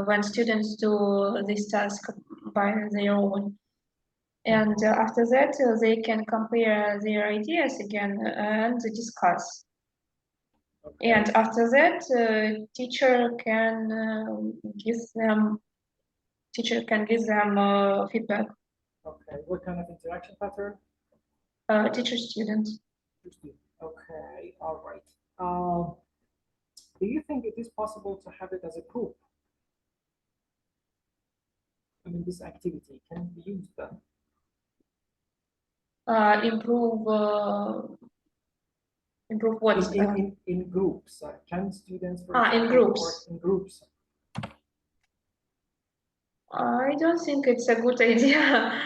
when students do this task by their own. And after that, they can compare their ideas again and discuss. Okay. And after that, teacher can give them feedback. Okay. What kind of interaction pattern? Teacher student. Okay. All right. Do you think it is possible to have it as a group? I mean, this activity can be used then. Improve what? In groups. Can students, for in example, groups. work in groups? I don't think it's a good idea.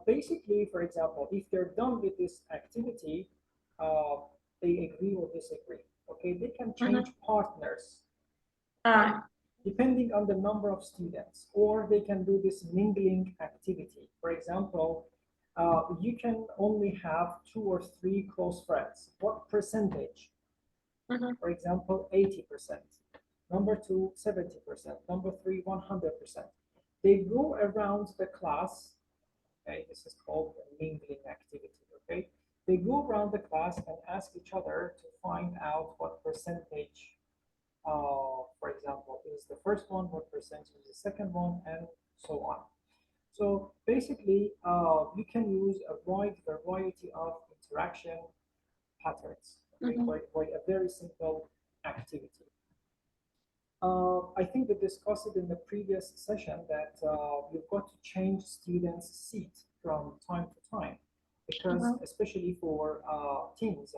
Basically, for example, if they're done with this activity, they agree or disagree. Okay, they can change partners depending on the number of students, or they can do this mingling activity. For example, you can only have 2 or 3 close friends. What percentage? For example, 80%. Number 2, 70%. Number 3, 100%. They go around the class. Okay, this is called a mingling activity. Okay, they go around the class and ask each other to find out what percentage, for example, is the first one, what percentage is the second one, and so on. So basically, you can use a wide variety of interaction patterns, okay, by a very simple activity. I think we discussed it in the previous session that you've got to change students' seat from time to time, because especially for teens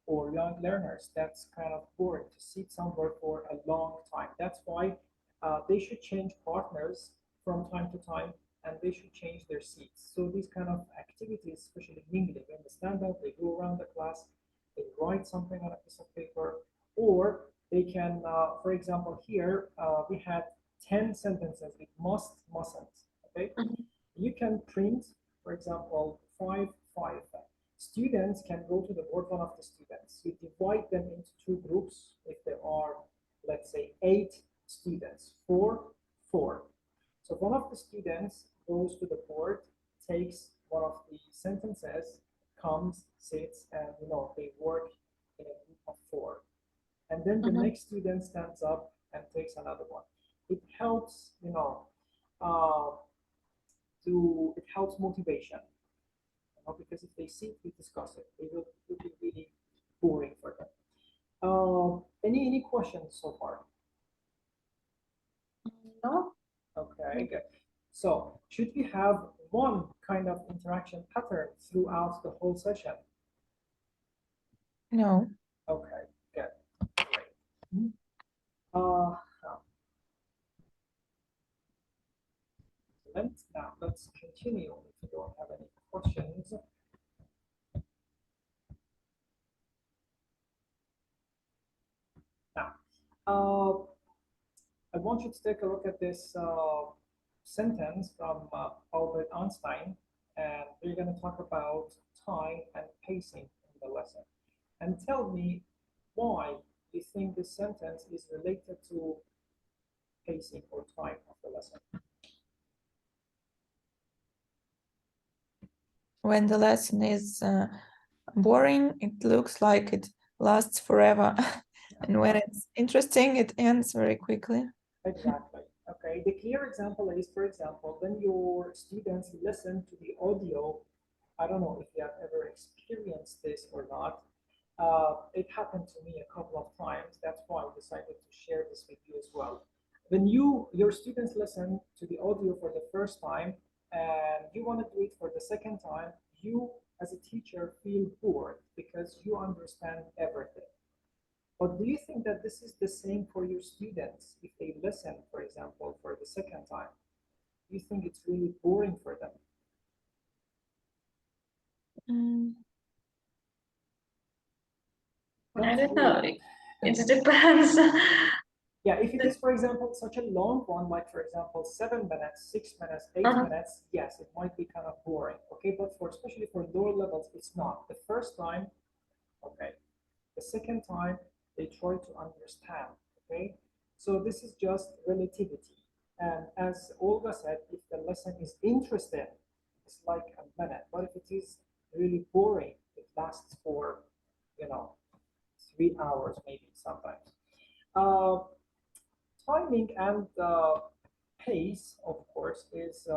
or young learners, that's kind of boring to sit somewhere for a long time. That's why they should change partners from time to time, and they should change their seats. So these kind of activities, especially mingling, when they stand up, they go around the class, they write something on a piece of paper, or they can, for example, here we had 10 sentences with must, mustn't, okay? You can print, for example, 5, 5. Students can go to the board, one of the students. You divide them into 2 groups. If there are, let's say, 8 students, 4, 4. So one of the students goes to the board, takes one of the sentences, comes, sits, and they work in a group of 4. And then the next student stands up and takes another one. It helps, it helps motivation. Because if they sit, we discuss it. It will be really boring for them. Any questions so far? No. Okay, good. So should we have one kind of interaction pattern throughout the whole session? no. Okay, good. Great. Let's continue if you don't have any questions. I want you to take a look at this sentence from Albert Einstein, and we're going to talk about time and pacing in the lesson. And tell me why you think this sentence is related to pacing or time of the lesson. When the lesson is boring, it looks like it lasts forever. And when it's interesting, it ends very quickly. Exactly. Okay. The clear example is, for example, when your students listen to the audio, I don't know if you have ever experienced this or not. It happened to me a couple of times. That's why I decided to share this with you as well. When your students listen to the audio for the first time and you want to do it for the second time, you as a teacher feel bored because you understand everything. But do you think that this is the same for your students if they listen, for example, for the second time? Do you think it's really boring for them? Mm, I Not don't know. really. It depends. Yeah, if it is, for example, such a long one, like for example, 7 minutes, 6 minutes, 8 Uh-huh. minutes, yes, it might be kind of boring. Okay, but for especially for lower levels, it's not. The first time, okay. The second time, they try to understand. Okay, so this is just relativity. And as Olga said, if the lesson is interesting, it's like a minute. But if it is really boring, it lasts for, you know, 3 hours maybe sometimes. Uh, Timing and pace, of course, is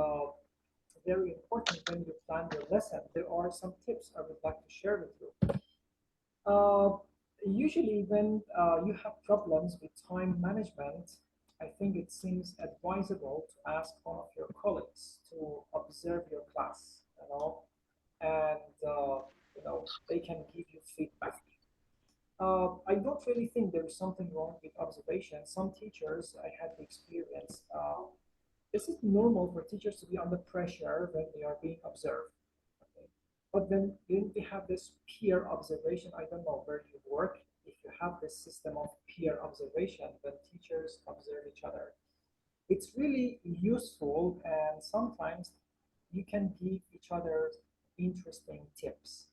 very important when you plan your lesson. There are some tips I would like to share with you. Usually, when you have problems with time management, I think it seems advisable to ask one of your colleagues to observe your class, and they can give you feedback. I don't really think there is something wrong with observation. Some teachers, I had the experience, this is normal for teachers to be under pressure when they are being observed. Okay? But then we have this peer observation. I don't know where you work. If you have this system of peer observation, when teachers observe each other, it's really useful, and sometimes you can give each other interesting tips.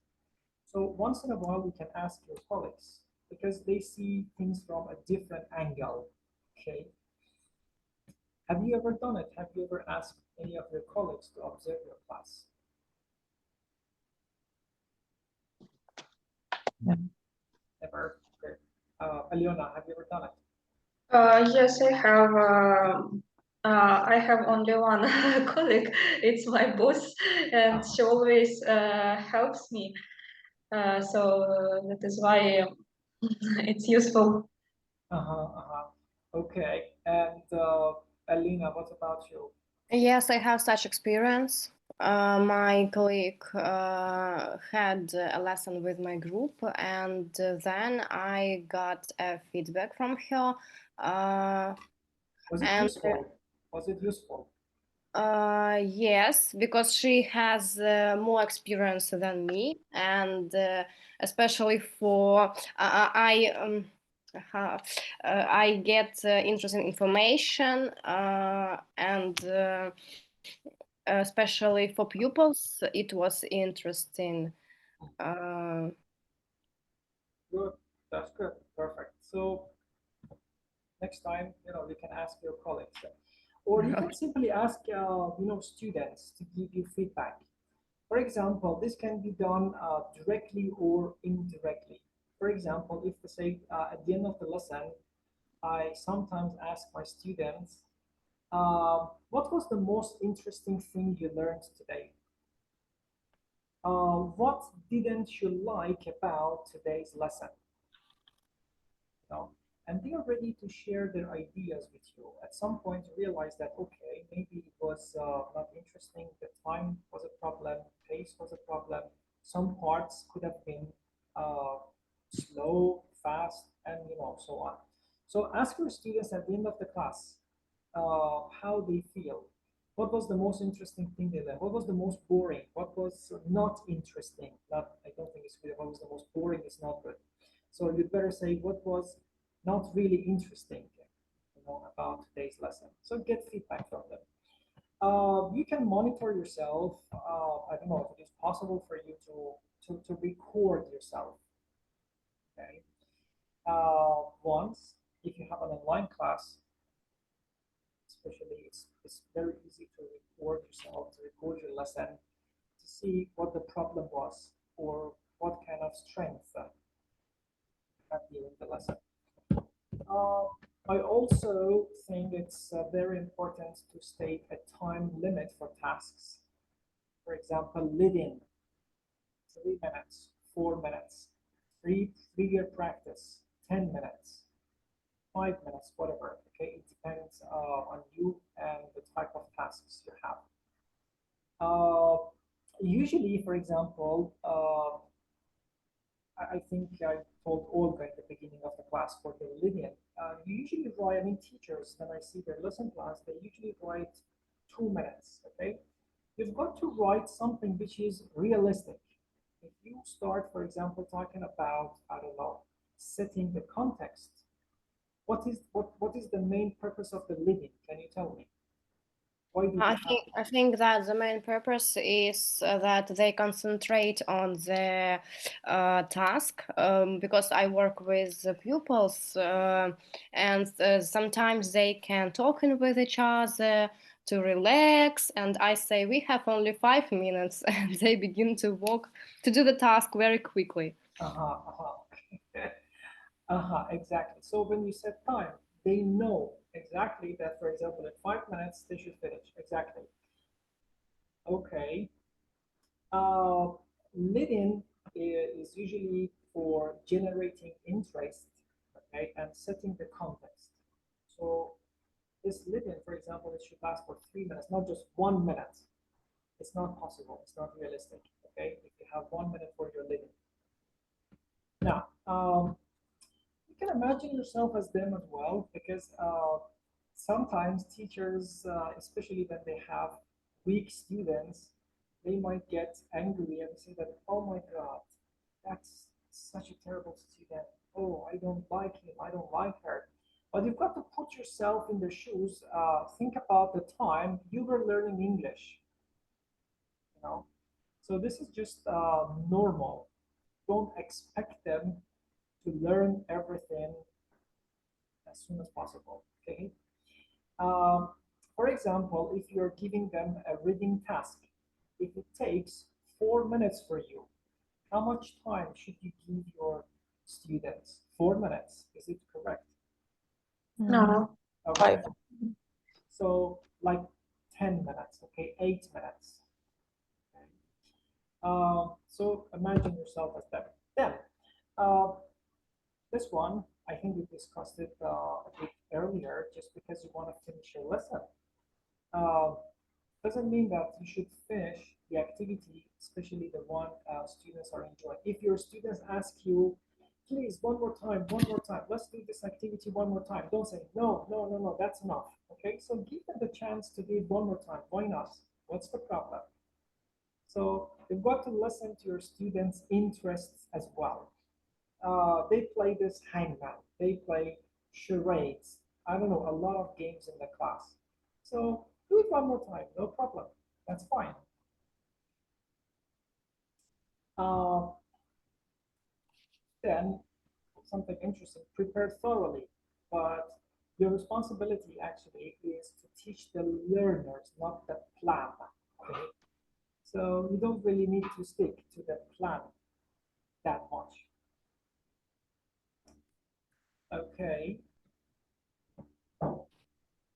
So once in a while, you can ask your colleagues because they see things from a different angle. Okay. Have you ever done it? Have you ever asked any of your colleagues to observe your class? No. Never. Okay. Aliona, have you ever done it? Yes, I have. I have only one colleague. It's my boss, and she always helps me. So that is why it's useful. Okay. And Alina, what about you? Yes, I have such experience. My colleague had a lesson with my group, and then I got a feedback from her. Was it And useful? Was it useful? Yes, because she has more experience than me, and especially for uh, I get interesting information, and especially for pupils, it was interesting. Uh, Good. That's good. Perfect. So next time, you can ask your colleagues, or you can simply ask, students to give you feedback. For example, this can be done directly or indirectly. For example, if say at the end of the lesson, I sometimes ask my students, what was the most interesting thing you learned today? What didn't you like about today's lesson? know, and they are ready to share their ideas with you. At some point, you realize that, okay, maybe it was not interesting, the time was a problem, pace was a problem, some parts could have been uh, slow, fast, and so on. So ask your students at the end of the class how they feel. What was the most interesting thing they learned? What was the most boring? What was not interesting? Not, I don't think it's good. What was the most boring is not good. So you'd better say what was not really interesting, you know, about today's lesson. So get feedback from them. You can monitor yourself. I don't know if it is possible for you to record yourself. Okay. Once, if you have an online class, especially, it's very easy to record yourself, to record your lesson, to see what the problem was or what kind of strength you have during the lesson. I also think it's very important to state a time limit for tasks. For example, lead-in, 3 minutes, 4 minutes, three-year practice, 10 minutes, 5 minutes, whatever. Okay, it depends on you and the type of tasks you have. Usually, for example, I think I told Olga at the beginning of the class for the lead-in. You usually write, I mean, teachers, when I see their lesson plans, they usually write 2 minutes, okay? You've got to write something which is realistic. If you start, for example, talking about, I don't know, setting the context, what is the main purpose of the lead-in? Can you tell me? Why do I think that the main purpose is that they concentrate on the task, because I work with the pupils, and sometimes they can talk with each other to relax, and I say we have only 5 minutes, and they begin to do the task very quickly. Exactly. So when you set time, they know exactly that, for example, in 5 minutes, they should finish. Exactly. Okay. Lead-in is usually for generating interest, okay, and setting the context. So this lead-in, for example, it should last for 3 minutes, not just 1 minute. It's not possible. It's not realistic. Okay, if you have 1 minute for your lead-in. Now, you can imagine yourself as them as well, because sometimes teachers, especially when they have weak students, they might get angry and say that, oh my God, that's such a terrible student. Oh, I don't like him. I don't like her. But you've got to put yourself in their shoes. Think about the time you were learning English. You know, so this is just normal. Don't expect them to learn everything as soon as possible. Okay. For example, if you're giving them a reading task, if it takes 4 minutes for you, how much time should you give your students? 4 minutes, is it correct? No. Okay. 5. So like 10 minutes, okay, 8 minutes. Okay. So imagine yourself as them. Then, this one, I think we discussed it a bit earlier, just because you want to finish your lesson. Doesn't mean that you should finish the activity, especially the one students are enjoying. If your students ask you, please, one more time, let's do this activity one more time. Don't say, no, no, no, no, that's enough. Okay, so give them the chance to do it one more time. Why not? What's the problem? So you've got to listen to your students' interests as well. They play this hangman, they play charades, I don't know, a lot of games in the class. So do it one more time, no problem, that's fine. Then something interesting, prepare thoroughly, but your responsibility actually is to teach the learners, not the plan. Okay? So you don't really need to stick to the plan that much. Okay.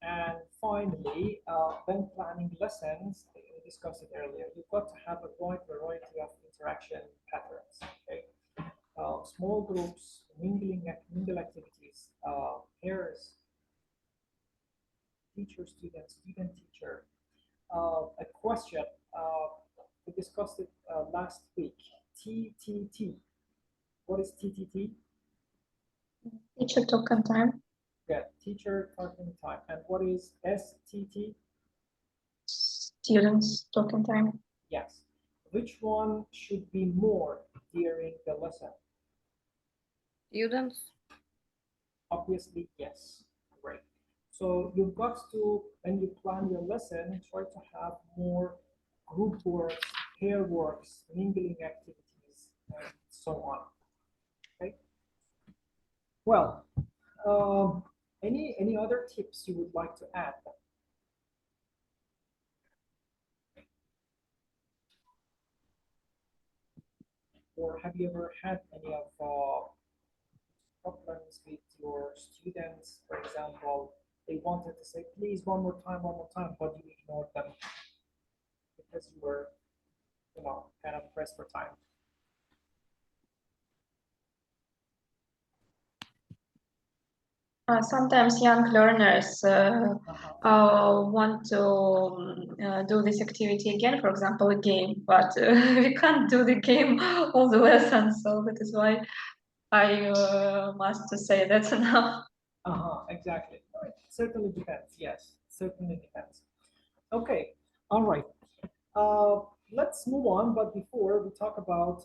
And finally, when planning lessons, we discussed it earlier, you've got to have a wide variety of interaction patterns. Okay? Small groups, mingle activities, pairs, teacher, student, student, teacher. A question, we discussed it last week, TTT. What is TTT? Teacher token time. Yeah, teacher talking time. And what is STT? Students token time. Yes. Which one should be more during the lesson? Students. Obviously, yes. Great. So you've got to, when you plan your lesson, try to have more group works, pair works, mingling activities, and so on. Okay. Well, any other tips you would like to add? Or have you ever had any of problems with your students? For example, they wanted to say, please, one more time, but you ignored them because you were, kind of pressed for time. Sometimes young learners Uh-huh. want to do this activity again, for example, a game, but we can't do the game all the lessons, so that is why I must to say that's enough. Exactly. It certainly depends. Yes, certainly depends. Okay, all right. Uh, let's move on. But before we talk about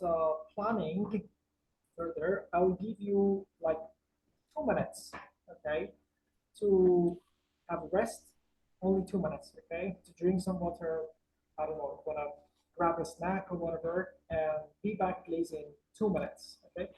planning further, I'll give you like 2 minutes, okay, to have rest. Only 2 minutes, okay, to drink some water. I don't know, gonna grab a snack or whatever, and be back, please, in 2 minutes, okay?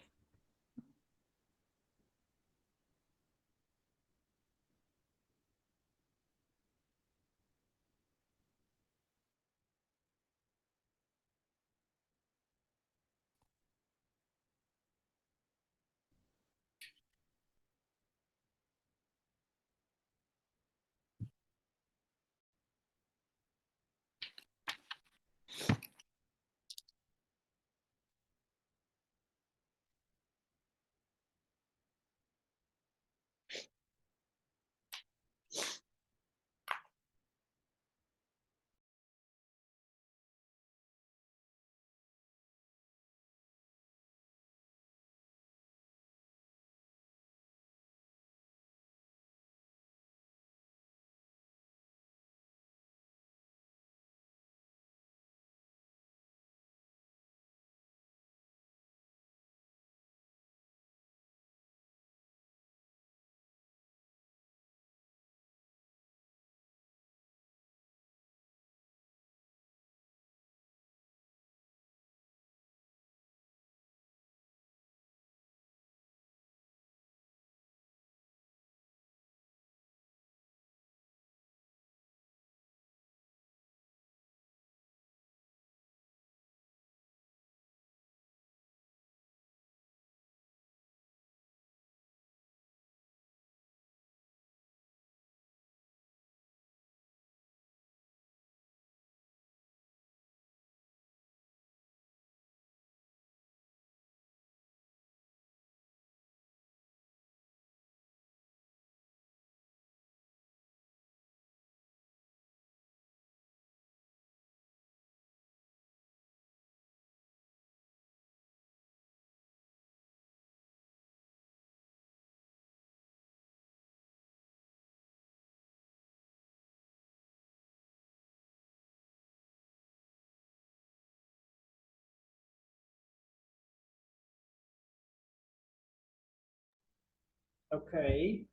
Okay,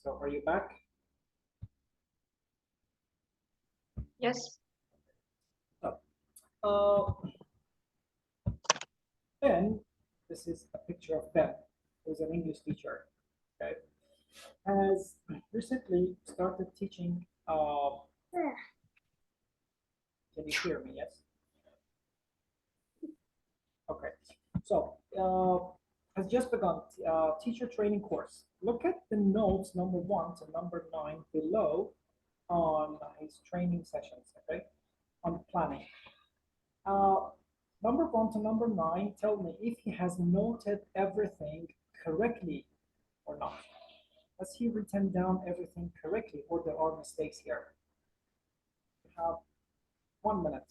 so are you back? Yes. Oh. Uh, Ben, this is a picture of Ben, who's an English teacher, okay, has recently started teaching. Can you hear me? Yes. Okay. So, has just begun teacher training course. Look at the notes number 1 to number 9 below on his training sessions, okay, on planning. Uh, number 1 to number 9, tell me if he has noted everything correctly or not. Has he written down everything correctly or there are mistakes here? You have 1 minute.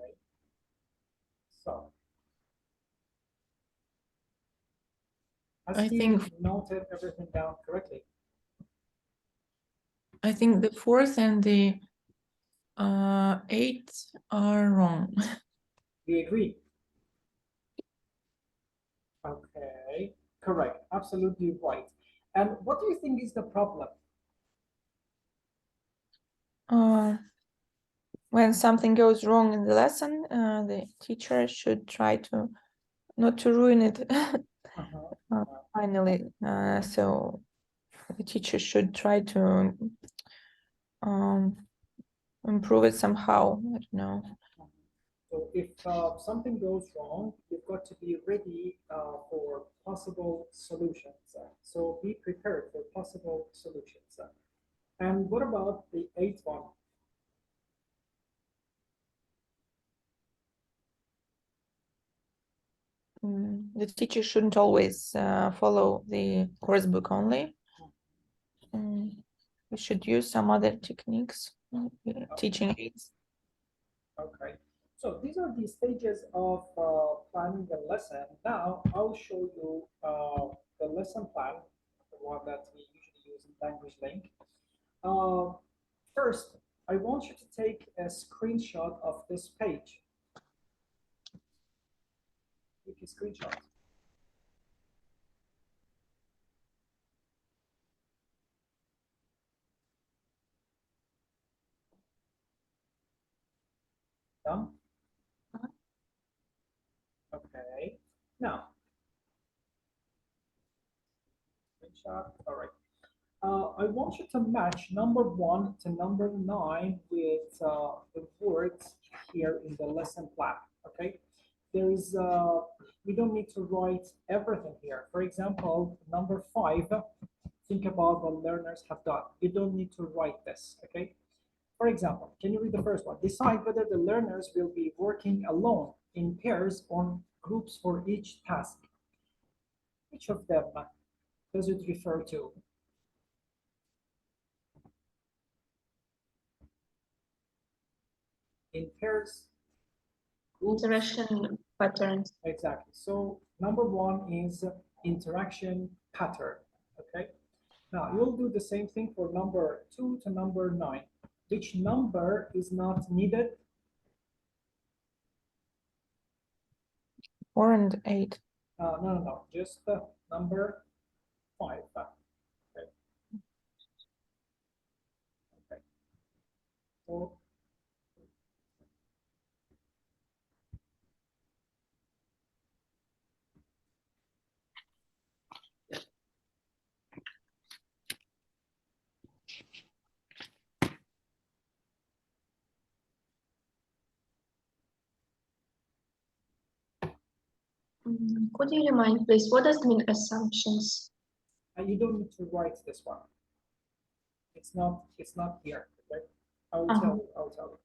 Okay. So has I he think noted everything down correctly? I think the fourth and the eighth are wrong. Do you agree? Okay, correct, absolutely right. And what do you think is the problem? When something goes wrong in the lesson, the teacher should try to not to ruin it finally. So the teacher should try to improve it somehow. I don't know. So if something goes wrong, you've got to be ready for possible solutions. So be prepared for possible solutions. And what about the eighth one? The teacher shouldn't always follow the course book only. We should use some other techniques, teaching aids. Okay, so these are the stages of planning the lesson. Now I'll show you the lesson plan, the one that we usually use in Language Link. First, I want you to take a screenshot of this page. Take a screenshot. Done? Okay. Now, screenshot. All right. I want you to match number 1 to number 9 with the words here in the lesson plan. Okay. There is, we don't need to write everything here. For example, number 5, think about what learners have done. You don't need to write this. Okay. For example, can you read the first one? Decide whether the learners will be working alone, in pairs, or groups for each task. Which of them does it refer to? In pairs, groups? Interaction patterns. Exactly. So number 1 is interaction pattern. Okay. Now you'll do the same thing for number 2 to number 9. Which number is not needed? 4 and 8. No. Just number 5. Okay. Okay. So Could you remind, please, what does mean assumptions? you don't need to write this one. It's not here. Okay. I will Uh-huh. tell you. I'll tell you.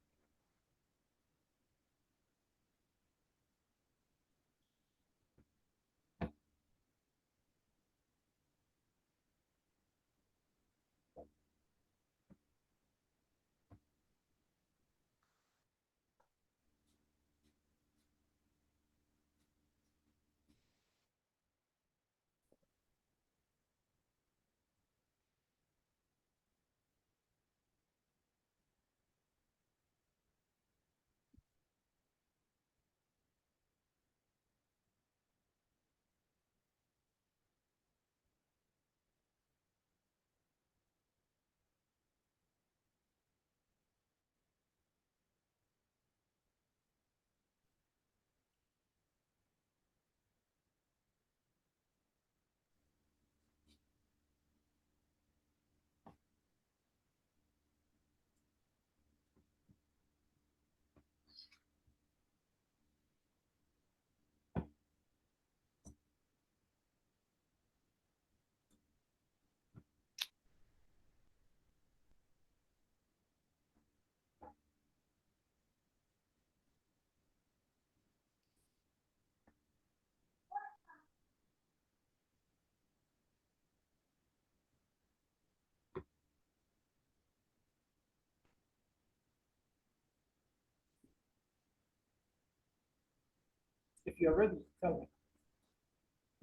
If you're ready, tell me.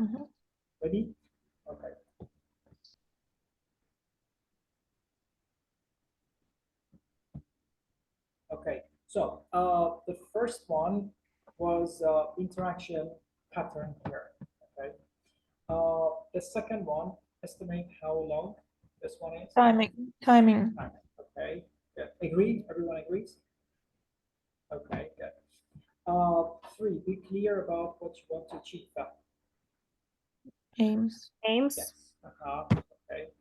Mhm. Ready? Okay. Okay, so the first one was interaction pattern here. Okay. The second one, estimate how long this one is. Timing. Time. Okay. Good. Agreed? Everyone agrees? Okay, good. 3, be clear about what you want to achieve. Aims. Aims. Yes. Okay.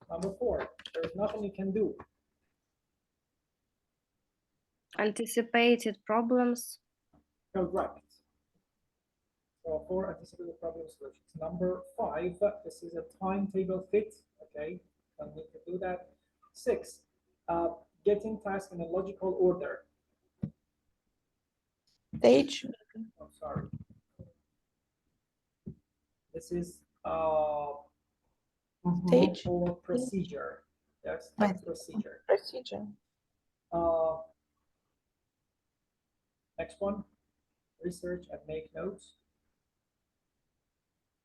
Number 4, there's nothing you can do. Anticipated problems. Correct. So 4, anticipated problem solutions. Number 5, this is a timetable fit. Okay, don't need to do that. 6, getting tasks in a logical order. Stage. Oh, sorry. This is Stage. or procedure. Yes, I see. procedure. Procedure. Next one, research and make notes.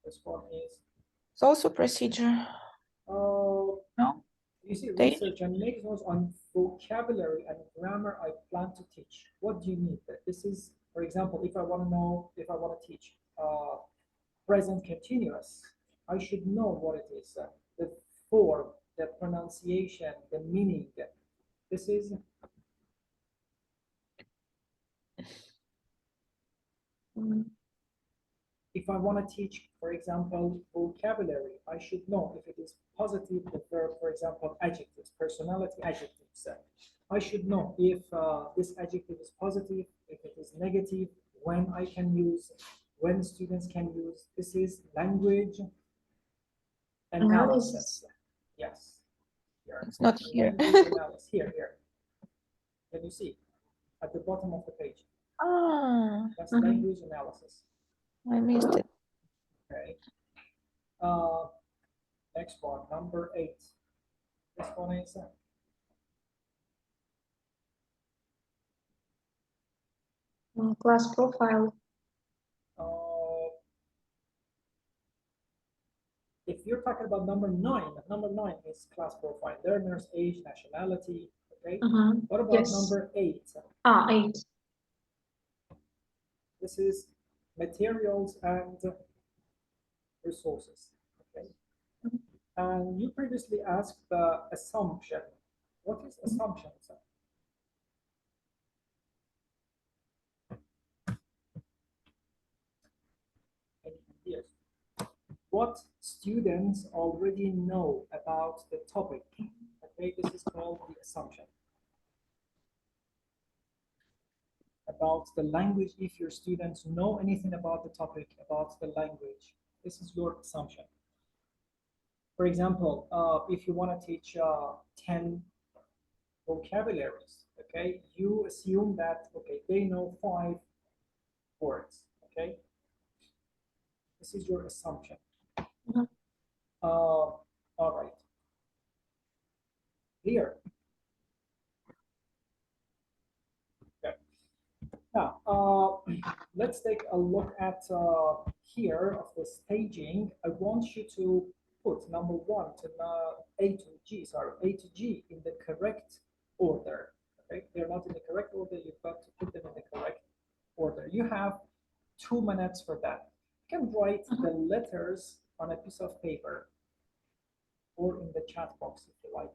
This one is It's also procedure. No. you see Stage. research and make notes on vocabulary and grammar I plan to teach. What do you need? This is, for example, if I want to know, if I want to teach present continuous, I should know what it is, the form, the pronunciation, the meaning. This is if I want to teach, for example, vocabulary, I should know if it is positive, the verb, for example, adjectives, personality adjectives. I should know if this adjective is positive, if it is negative, when I can use, when students can use. This is language analysis. Yes. Here. It's not here. Language analysis. Here. Can you see? At the bottom of the page. Ah, That's language analysis. I missed it. Okay. Next one, number 8. This one is Class profile. If you're talking about number 9 is class profile, learner's age, nationality. Okay. What about Yes. number 8? 8. This is materials and resources. Okay. And you previously asked the assumption. What is assumption? Yes. What students already know about the topic. Okay, this is called the assumption. About the language, if your students know anything about the topic, about the language, this is your assumption. For example, if you want to teach 10 vocabularies, okay, you assume that, okay, they know 5 words, okay? This is your assumption. All right. Here. Okay. Now, let's take a look at here of the staging. I want you to put number 1 to A to G, A to G in the correct order. Okay, they're not in the correct order. You've got to put them in the correct order. You have 2 minutes for that. You can write the letters on a piece of paper or in the chat box if you like.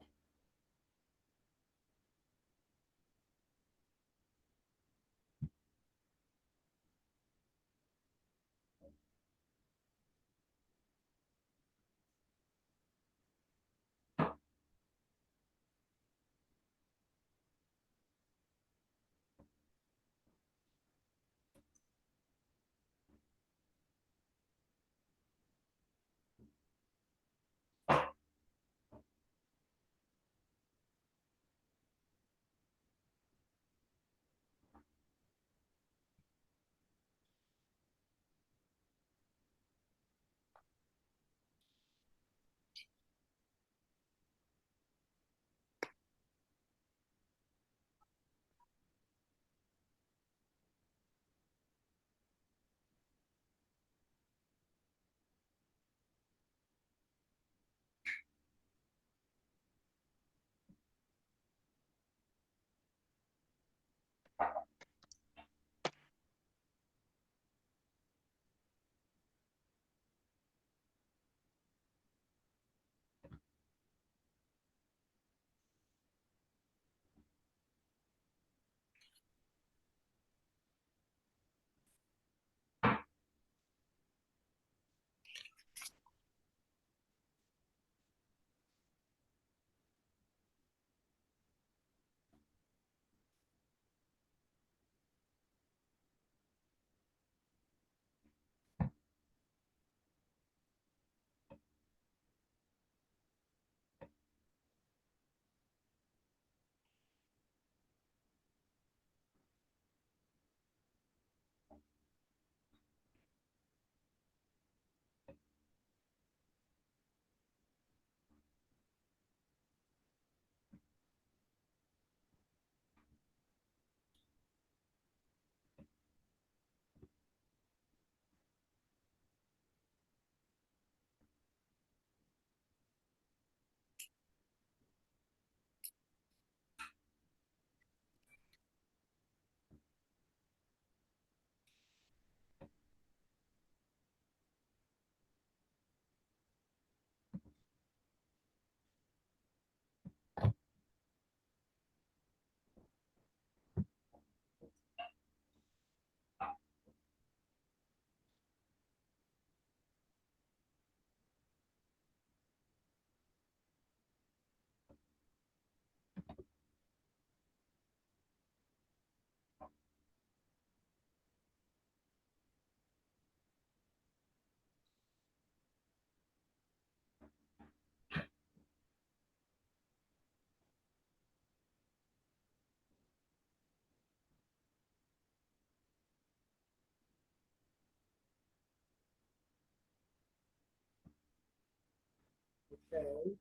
Okay.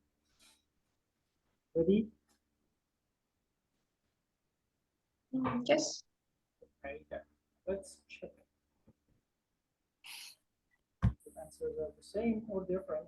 Ready? Yes. Okay, yeah. Let's check. The answers are the same or different.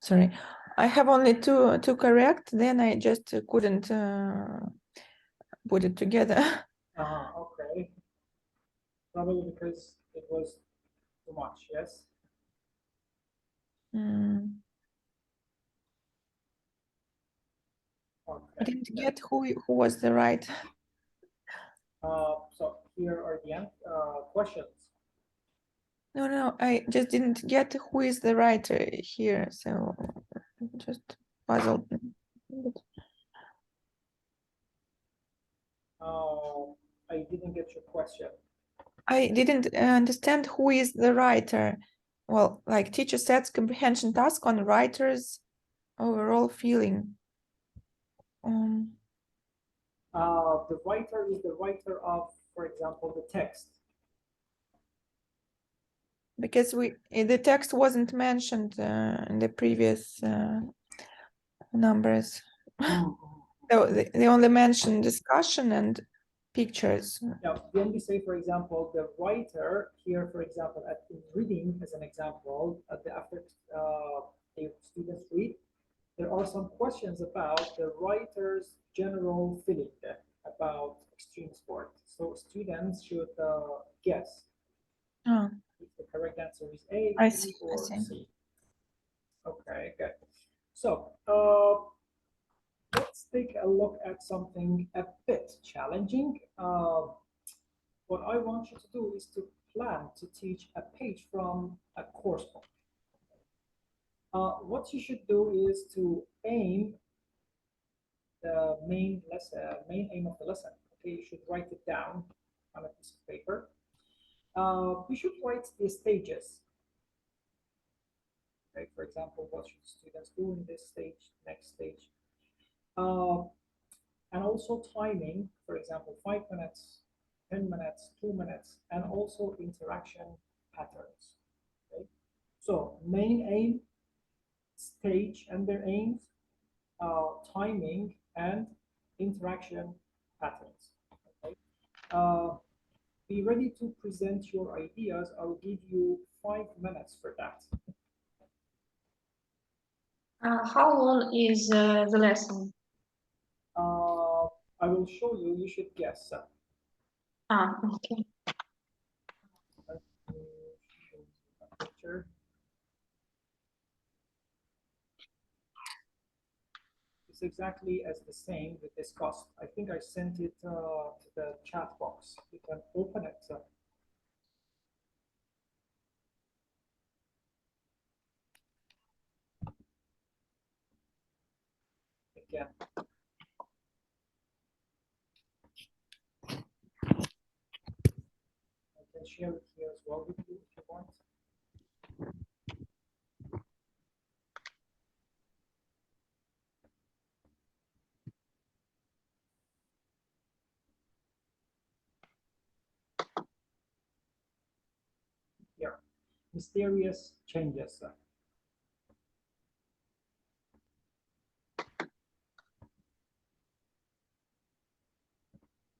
Sorry, I have only two correct. Then I just couldn't put it together. Okay. Probably because it was too much, yes? Mm, I Okay. didn't get who was the right. So here are the questions. No, I just didn't get who is the writer here. So just puzzled me. I didn't get your question. I didn't understand who is the writer. Well, like teacher sets comprehension task on writer's overall feeling. The writer is the writer of, for example, the text. Because the text wasn't mentioned in the previous numbers. So they only mentioned discussion and pictures. Now, when we say, for example, the writer here, for example, at in reading as an example, after the students read, there are some questions about the writer's general feeling about extreme sport. So students should guess Oh, if the correct answer is A, I B, see. I or see. C. Okay, good. So let's take a look at something a bit challenging. What I want you to do is to plan to teach a page from a course book. What you should do is to aim the main aim of the lesson. Okay, you should write it down on a piece of paper. We should write the stages. Okay, for example, what should students do in this stage, next stage? And also timing, for example, 5 minutes, 10 minutes, 2 minutes, and also interaction patterns. Okay? So main aim, stage and their aims, timing, and interaction patterns. Okay? Be ready to present your ideas. I'll give you 5 minutes for that. How long is the lesson? I will show you. You should guess. Okay. Let me show you a picture. It's exactly as the same we discussed. I think I sent it to the chat box. You can open it. Again. I can share it here as well with you if you want. Here, mysterious changes.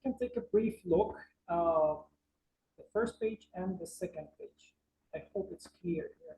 You can take a brief look, the first page and the second page. I hope it's clear here.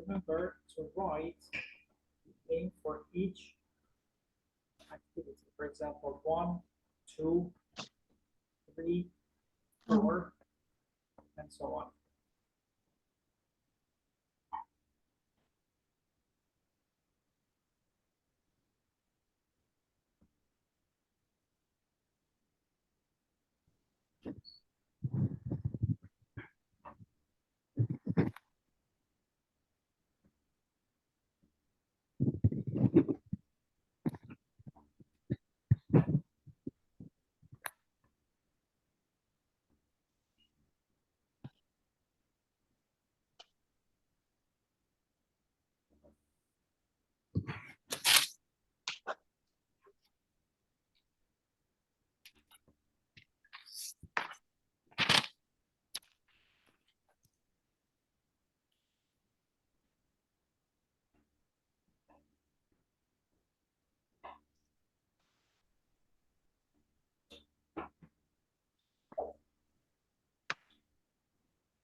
remember to write name for each activity. For example, 1, 2, 3, 4, and so on.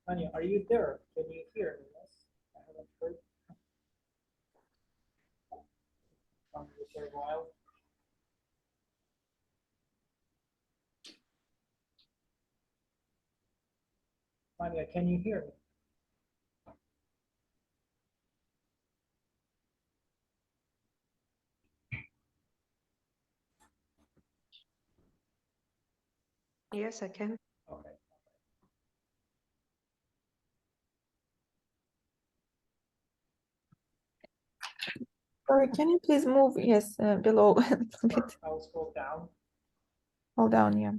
Anya, are you there? Can you hear me? Yes, I haven't heard from you for a while. Anya, can you hear me? Yes, I can. Okay. Sorry, can you please move, yes, below a little bit? I will scroll down. Hold down, yeah.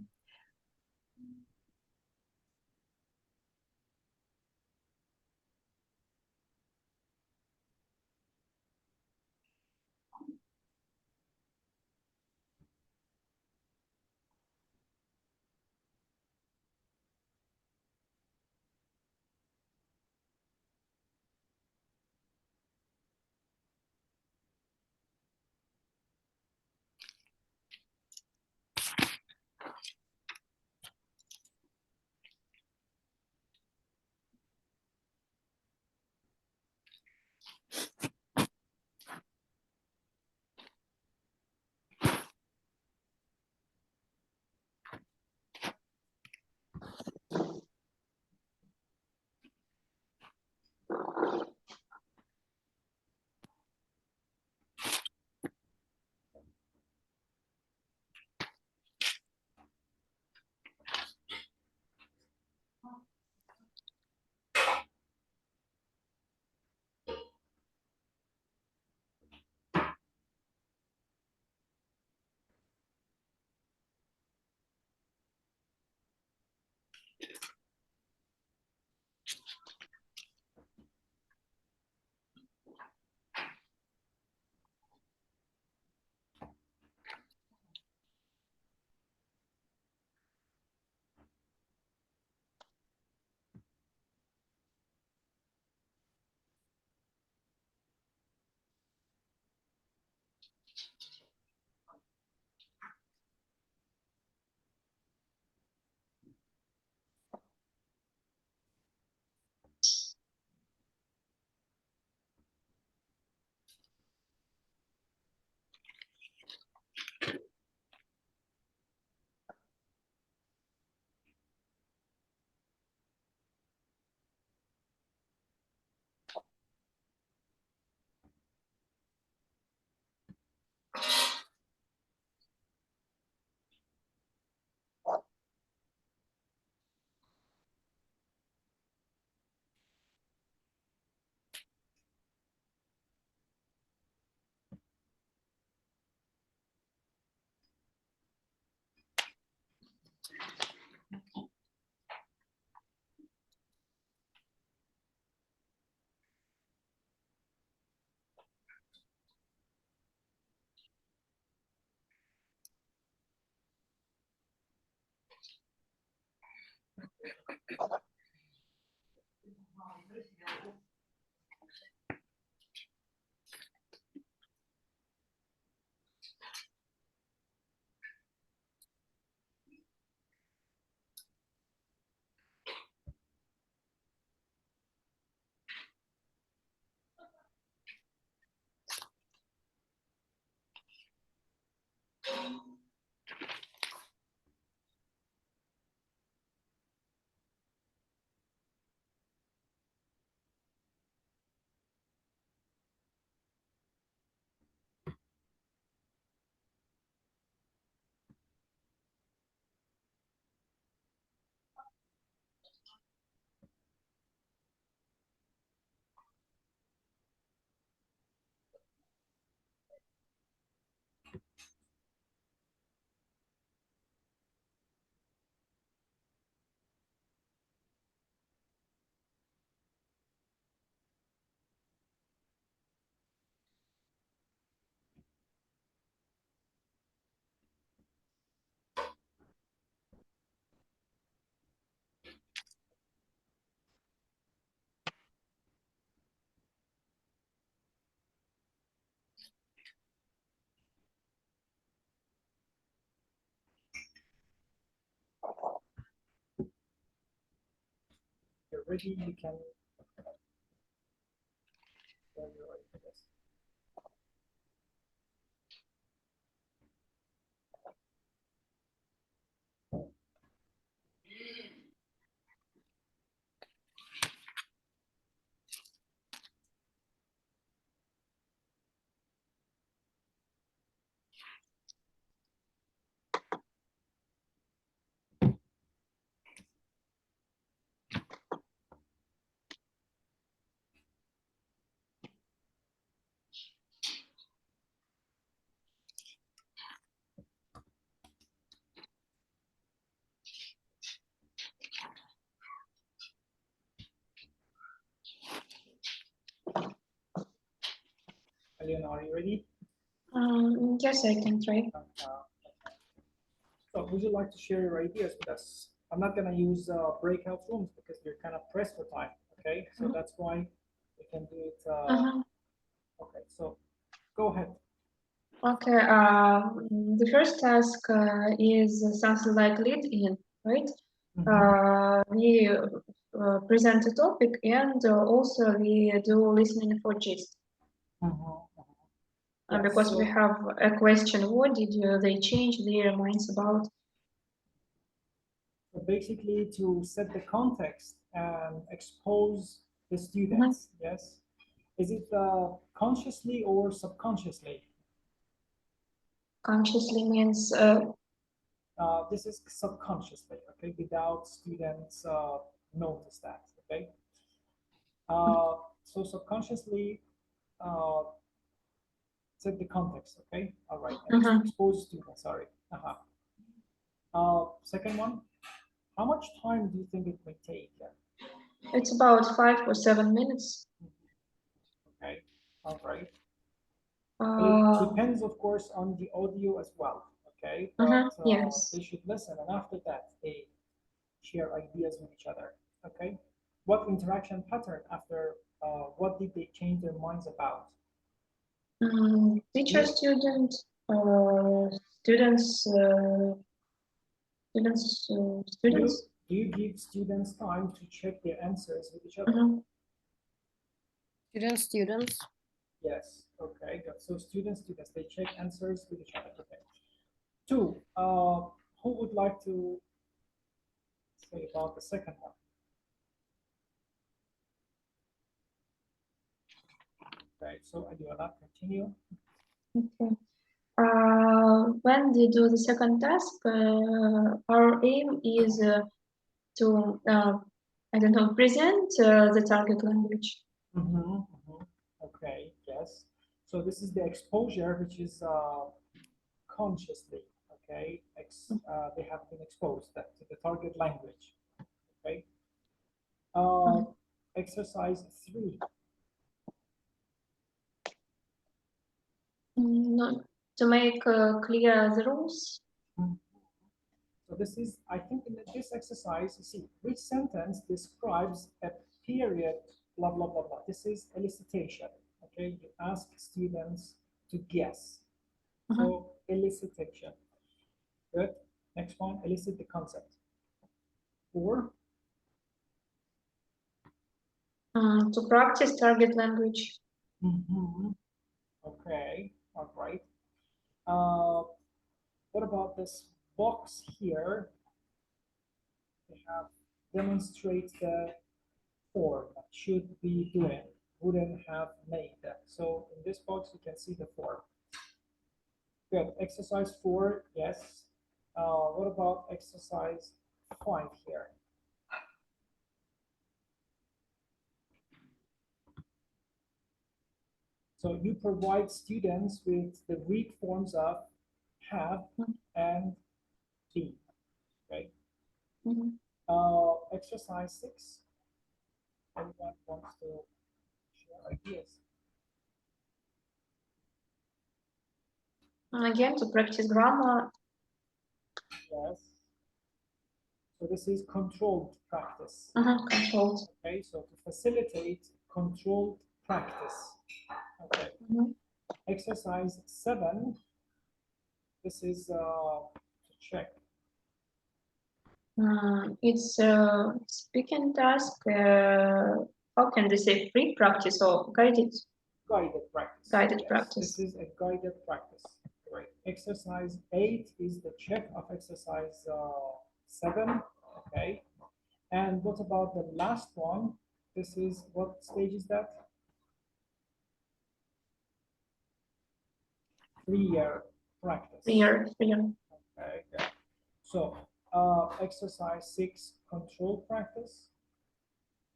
ready, you can share your ideas. Aliona, are you ready? Yes, I can try. So would you like to share your ideas with us? I'm not gonna use breakout rooms because you're kind of pressed for time, okay? So that's why we can do it. Okay, so go ahead. Okay, the first task is something like lead in, right? We present a topic and also we do listening for gist. Yeah, Because we so- have a question, what did they change their minds about? So basically to set the context and expose the students, yes? Is it consciously or subconsciously? Consciously means This is subconsciously, okay, without students notice that, okay? So subconsciously set the context, okay? All right, and expose students, sorry. Second one, how much time do you think it may take? it's about 5 or 7 minutes. Okay, all right. Well, it Uh, depends, of course, on the audio as well, okay? But yes. they should listen, and after that, they share ideas with each other, okay? What interaction pattern after, what did they change their minds about? Teacher, student, students, students. Do you give students time to check their answers with each other? Students. Yes, okay, good. So students, they check answers with each other, okay. Two, who would like to say about the second one? Okay, so I do not continue. Okay. When they do the second task, our aim is to, I don't know, present the target language. Okay, yes. So this is the exposure, which is consciously, okay? They have been exposed to the target language, okay? Exercise 3. No, to make clear the rules. So this is, I think in this exercise, you see, which sentence describes a period, blah, blah, blah, blah. This is elicitation, okay? You ask students to guess. So elicitation. Good. Next one, elicit the concept. 4. To practice target language. Okay, all right. What about this box here? We have demonstrate the form, should be doing, wouldn't have made that. So in this box, you can see the form. Good. Exercise 4, yes. What about exercise 5 here? So you provide students with the weak forms of have and be. Okay. Exercise 6. Everyone wants to share ideas. Again, to practice grammar. Yes. So this is controlled practice. Controlled. Okay, so to facilitate controlled practice. Okay. Exercise 7. This is to check It's a speaking task. How can they say free practice or guided? Guided practice. Guided Yes, practice. this is a guided practice. Right. Exercise 8 is the check of exercise 7. Okay. And what about the last one? This is, what stage is that? 3-year practice. 3-year. Okay, good. So exercise 6, control practice.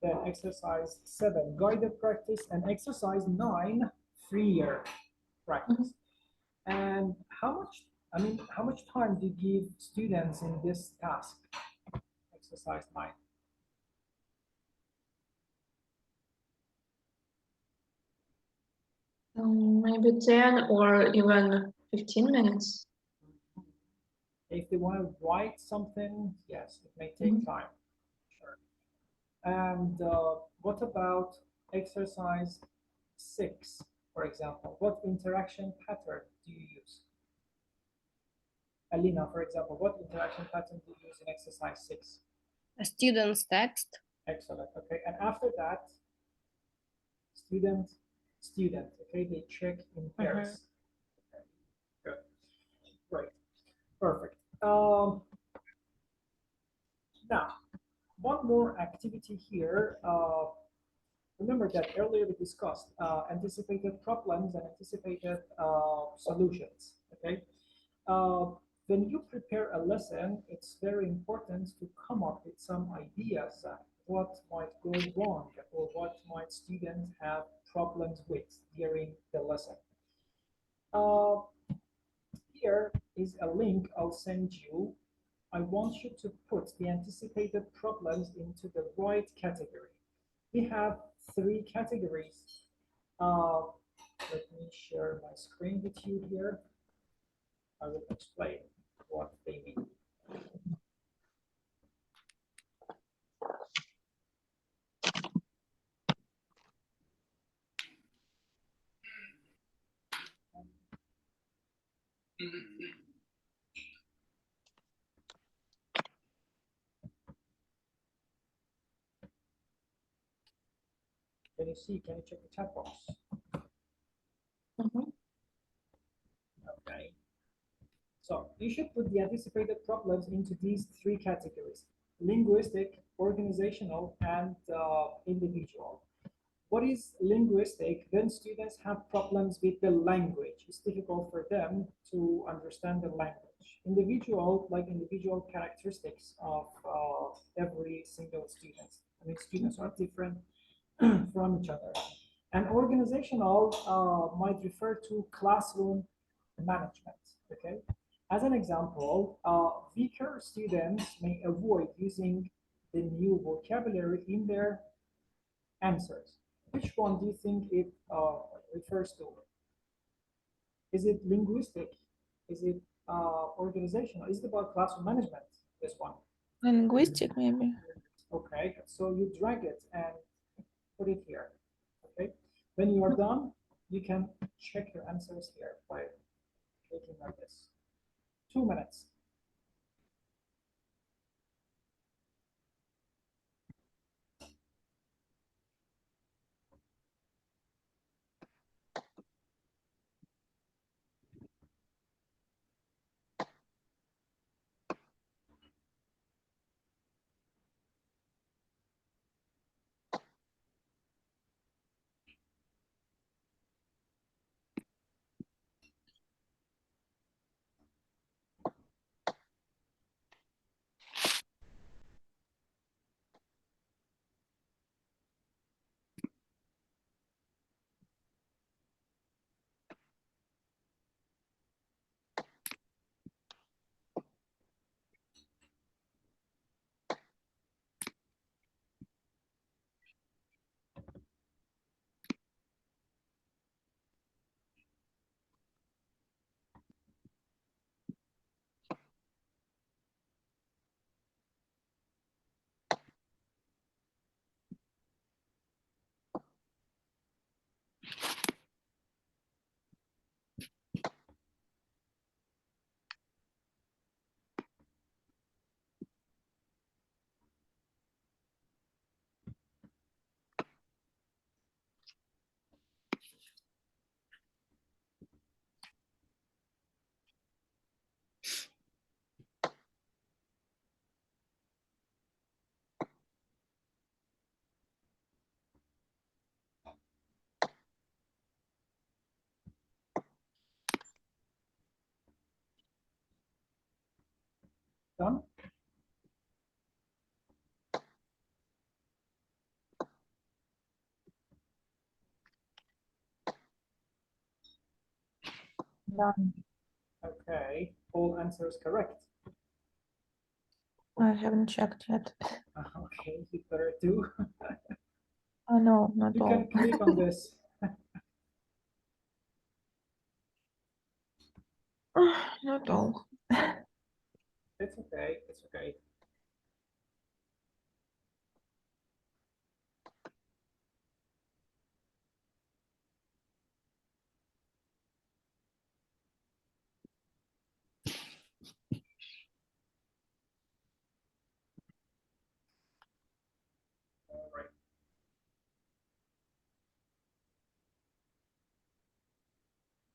Then exercise 7, guided practice, and exercise 9, 3-year practice. And how much time do you give students in this task? Exercise 9. Maybe 10 or even 15 minutes. If they want to write something, yes, it may take time. Sure. And what about exercise 6, for example? What interaction pattern do you use? Alina, for example, what interaction pattern do you use in exercise 6? A student's text. Excellent. Okay. And after that, student, okay, they check in pairs. Okay. Good. Great. Perfect. Now, one more activity here. Remember that earlier we discussed anticipated problems and anticipated solutions. Okay. When you prepare a lesson, it's very important to come up with some ideas what might go wrong or what might students have problems with during the lesson. Here is a link I'll send you. I want you to put the anticipated problems into the right category. We have 3 categories. Let me share my screen with you here. I will explain what they mean. Can you see? Can you check the chat box? Okay. So you should put the anticipated problems into these 3 categories: linguistic, organizational, and individual. What is linguistic? When students have problems with the language, it's difficult for them to understand the language. Individual, like individual characteristics of every single student. I mean, students are different from each other. And organizational might refer to classroom management, okay? As an example, weaker students may avoid using the new vocabulary in their answers. Which one do you think it refers to? Is it linguistic? Is it organizational? Is it about classroom management, this one? Linguistic, maybe. Okay, so you drag it and put it here, okay? When you are done, you can check your answers here by clicking on this. 2 minutes. Done? Done. Okay, all answers correct. I haven't checked yet. Okay, you better do. Oh no, not You all. can click on this. Not all. It's okay, it's okay. All right.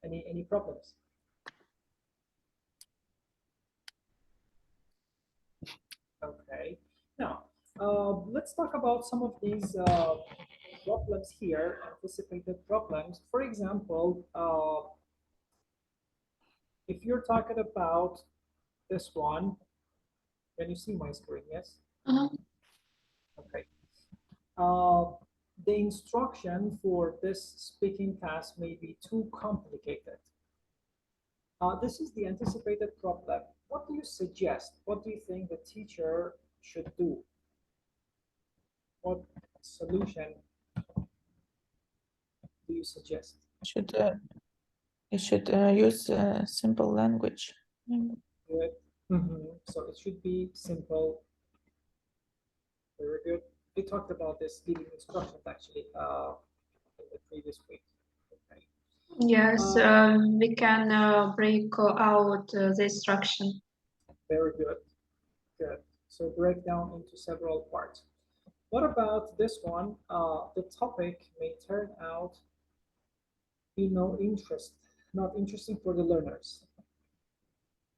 Any problems? Okay. Now, let's talk about some of these problems here, anticipated problems. For example, if you're talking about this one, can you see my screen? Yes? Mhm. Okay. Uh, the instruction for this speaking task may be too complicated. This is the anticipated problem. What do you suggest? What do you think the teacher should do? What solution do you suggest? Should you should use simple language. Good. So it should be simple. Very good. We talked about this giving instructions actually in the previous week. Okay. Yes, we can break out the instruction. Very good. Good. So break down into several parts. What about this one? The topic may turn out be not interesting for the learners.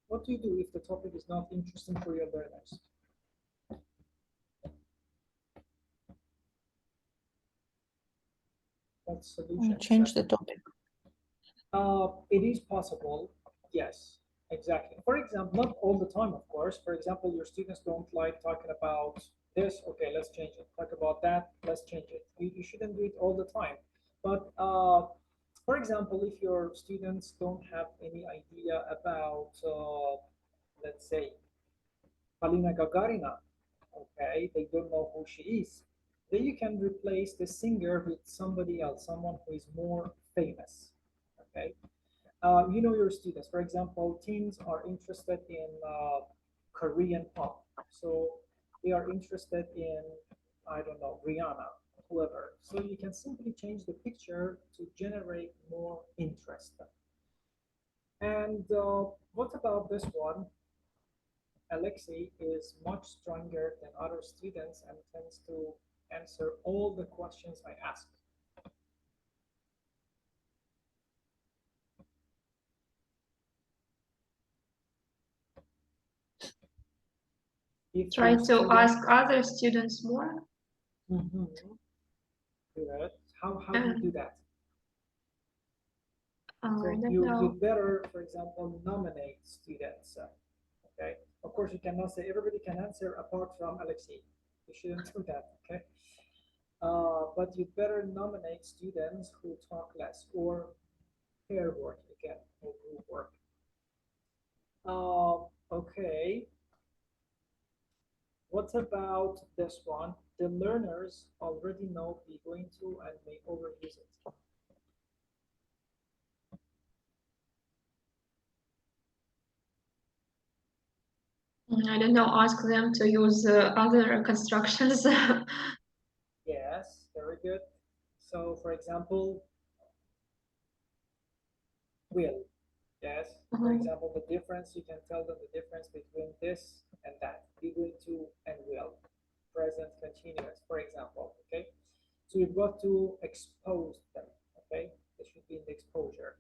What do you do if the topic is not interesting for your learners? What solution? Change the topic. It is possible, yes, exactly. For example, not all the time, of course. For example, your students don't like talking about this, okay, let's change it. Talk about that, let's change it. You shouldn't do it all the time. But for example, if your students don't have any idea about, let's say, Polina Gagarina, okay, they don't know who she is, then you can replace the singer with somebody else, someone who is more famous, okay? You know your students. For example, teens are interested in Korean pop, so they are interested in, I don't know, Rihanna, whoever. So you can simply change the picture to generate more interest. And what about this one? Alexei is much stronger than other students and tends to answer all the questions I ask. If Try your to student- ask other students more. Mhm. Good. How do you do that? I So don't you know. better, for example, nominate students. Okay. Of course, you cannot say everybody can answer apart from Alexei. You shouldn't do that. Okay. But you better nominate students who talk less or pair work again or group work. Okay. What about this one? The learners already know be going to and may overuse it. I don't know. Ask them to use other constructions. Yes, very good. So, for example, will. Yes. For example, the difference, you can tell them the difference between this and that. Be going to and will. Present continuous, for example. Okay. So you've got to expose them. Okay. They should be in the exposure.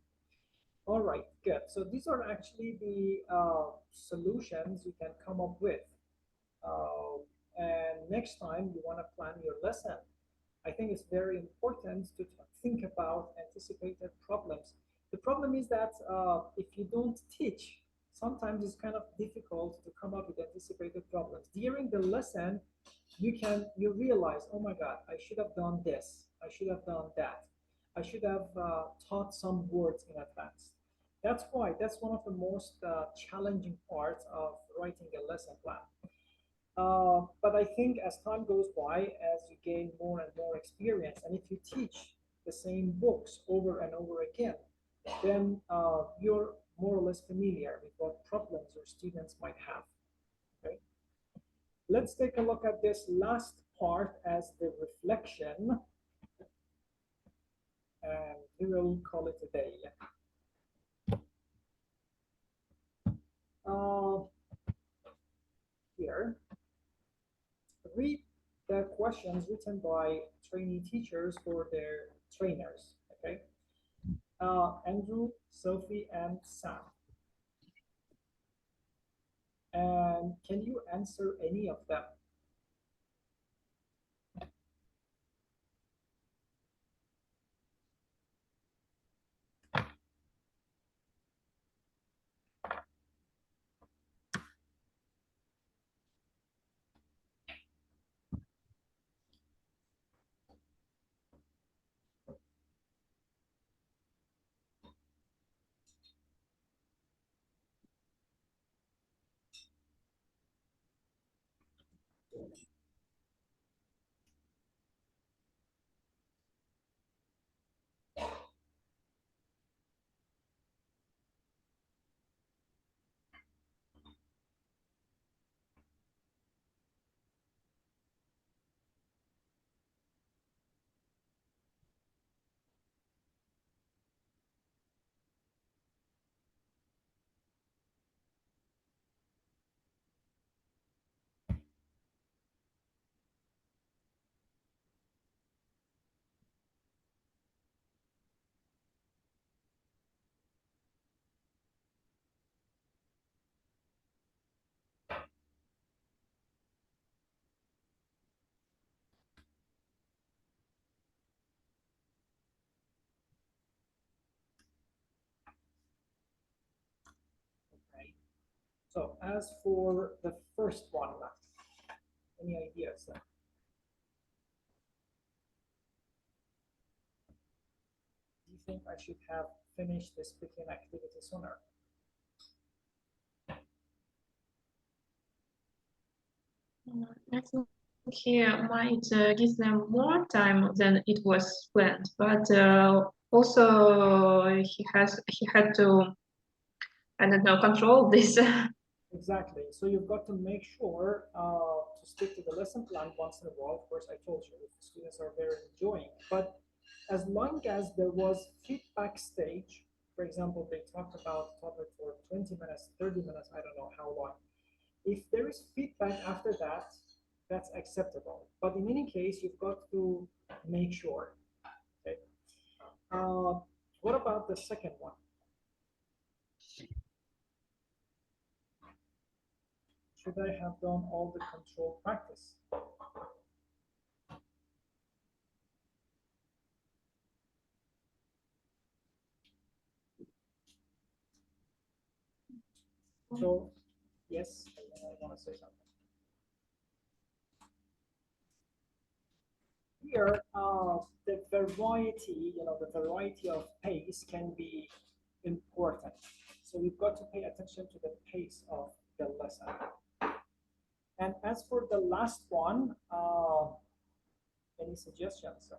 All right, good. So these are actually the solutions you can come up with. And next time you want to plan your lesson, I think it's very important to think about anticipated problems. The problem is that if you don't teach, sometimes it's kind of difficult to come up with anticipated anticipated problems. During the lesson, you realize, oh my God, I should have done this. I should have done that. I should have taught some words in advance. That's one of the most challenging parts of writing a lesson plan. But I think as time goes by, as you gain more and more experience, and if you teach the same books over and over again, then you're more or less familiar with what problems your students might have. Okay? Let's take a look at this last part as the reflection, and we will call it a day. Here, read the questions written by trainee teachers for their trainers. Okay, Andrew, Sophie, and Sam. And can you answer any of them? Okay. So as for the first one, any ideas? Do you think I should have finished this speaking activity sooner? I think he might give them more time than it was planned, but also he had to, I don't know, control this. Exactly. So you've got to make sure to stick to the lesson plan once in a while. Of course, I told you if the students are very enjoying, but as long as there was feedback stage, for example, they talked about the topic for 20 minutes, 30 minutes, I don't know how long. If there is feedback after that, that's acceptable. But in any case, you've got to make sure. Okay. What about the second one? Should I have done all the control practice? So, yes, I want to say something. Here, the variety of pace can be important. So you've got to pay attention to the pace of the lesson. And as for the last one, any suggestions?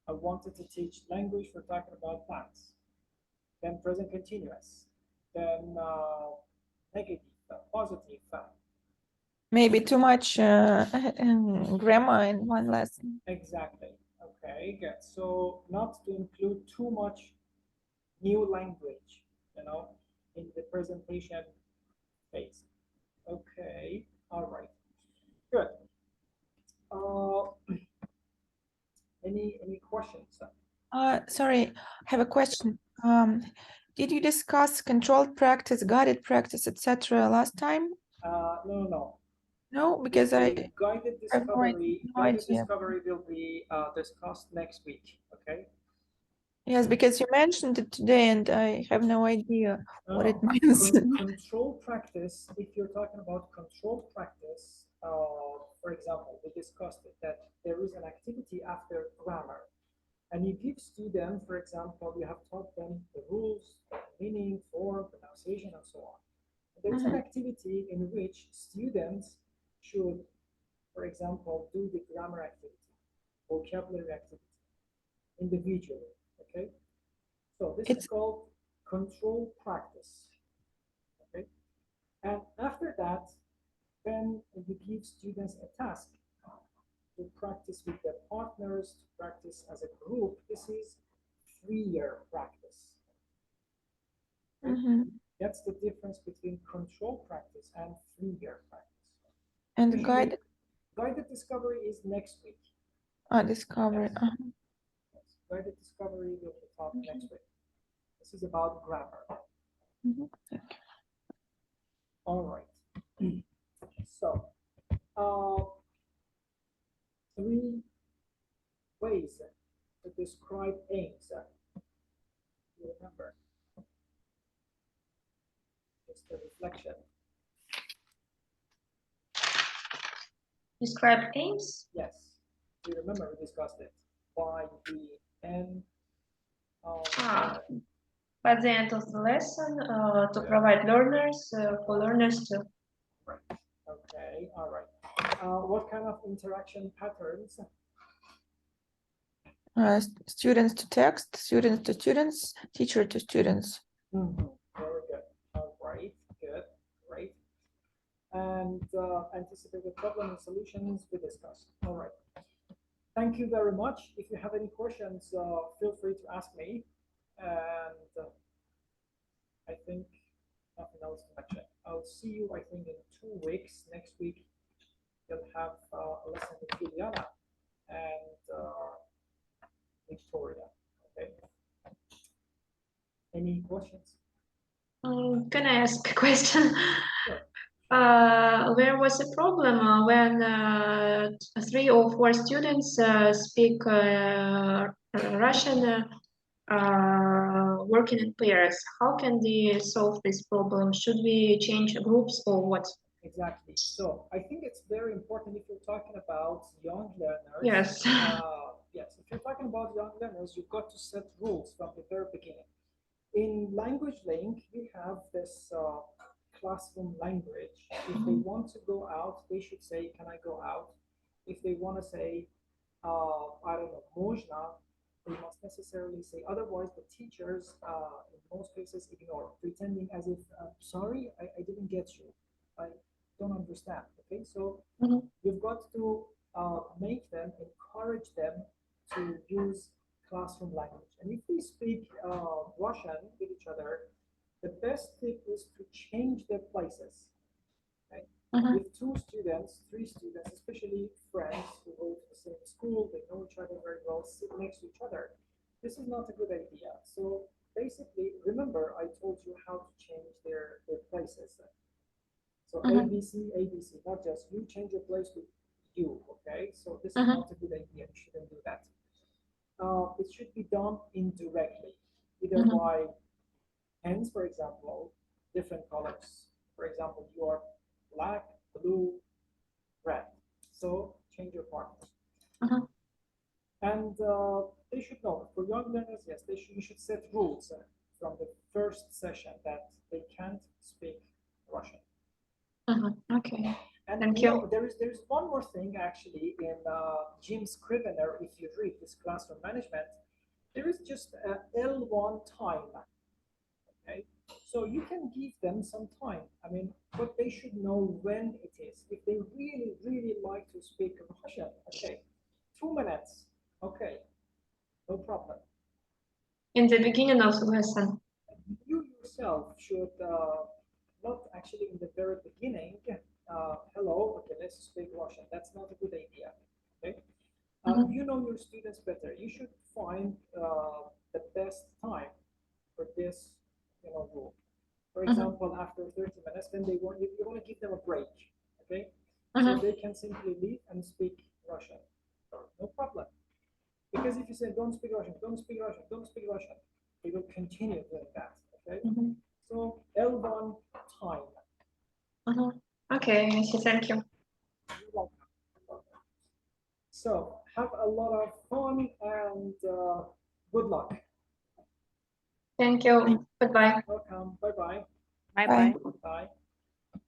I wanted to teach language for talking about plants, then present continuous, then negative, positive. Maybe too much grammar in one lesson. Exactly. Okay, good. So not to include too much new language, in the presentation phase. Okay, all right, good. Any questions? Sorry, I have a question. Did you discuss controlled practice, guided practice, etc. last time? No. No, because I guided have no discovery idea. will be discussed next week. Okay. Yes, because you mentioned it today and I have no idea what it means. Control practice, if you're talking about control practice, for example, we discussed it, that there is an activity after grammar. And you give students, for example, you have taught them the rules, meaning, form, pronunciation, and so on. There is an activity in which students should, for example, do the grammar activity, vocabulary activity, individually, okay? So this is called control practice, okay? And after that, then you give students a task to practice with their partners, to practice as a group. This is 3-year practice. Okay? That's the difference between control practice and 3-year practice. And Usually, guided discovery is next week. Discovery. Yes. Yes. Guided discovery will be taught next week. This is about grammar. All right. So, 3 ways to describe aims. You remember? Just a reflection. Describe aims. Yes. Do you remember we discussed it? Y, B, N. By the end of the lesson, to provide learners, for learners to. Right. Okay. All right. What kind of interaction patterns? Students to text, students to students, teacher to students. Very good. All right. Good. Great. And anticipated problem and solutions we discussed. All right. Thank you very much. If you have any questions, feel free to ask me. And I think nothing else to mention. I'll see you, I think, in 2 weeks. Next week, you'll have a lesson with Juliana and Victoria. Okay. Any questions? Can I ask a question? Sure. There was a problem when 3 or 4 students speak Russian working in pairs. How can we solve this problem? Should we change groups or what? Exactly. So I think it's very important if you're talking about young learners. Yes. Yes. If you're talking about young learners, you've got to set rules from the very beginning. In Language Link, we have this classroom language. If they want to go out, they should say, "Can I go out?" If they want to say, I don't know, "Можно," they must necessarily say. Otherwise, the teachers, in most cases, ignore, pretending as if, "Sorry, I didn't get you. I don't understand." Okay, so you've got to make them, encourage them to use classroom language. And if we speak Russian with each other, the best tip is to change their places. Okay? If 2 students, 3 students, especially friends who go to the same school, they know each other very well, sit next to each other, this is not a good idea. So basically, remember, I told you how to change their places. So ABC, ABC, not just you change your place with you, okay? So this is not a good idea. You shouldn't do that. It should be done indirectly, either by pens, for example, different colors. For example, you are black, blue, red. So change your partners. And they should know. For young learners, yes, you should set rules from the first session that they can't speak Russian. Okay. And Thank you you. know, there is one more thing actually in Jim Scrivener. If you read this classroom management, there is just a L1 time. Okay, so you can give them some time. I mean, but they should know when it is. If they really like to speak Russian, okay, 2 minutes, okay, no problem. In the beginning of the lesson. You yourself should not actually in the very beginning. Hello, okay, let's speak Russian. That's not a good idea. Okay, you know your students better. You should find the best time for this, rule. For example, after 30 minutes, then you want to give them a break. Okay, so they can simply leave and speak Russian. No problem. Because if you say don't speak Russian, don't speak Russian, don't speak Russian, they will continue doing that. Okay. Mhm. So L1 time. Mhm. Okay, Missy, thank you. You're welcome. So have a lot of fun and good luck. Thank you. Goodbye. Welcome. Bye bye. Bye Bye. bye. Bye.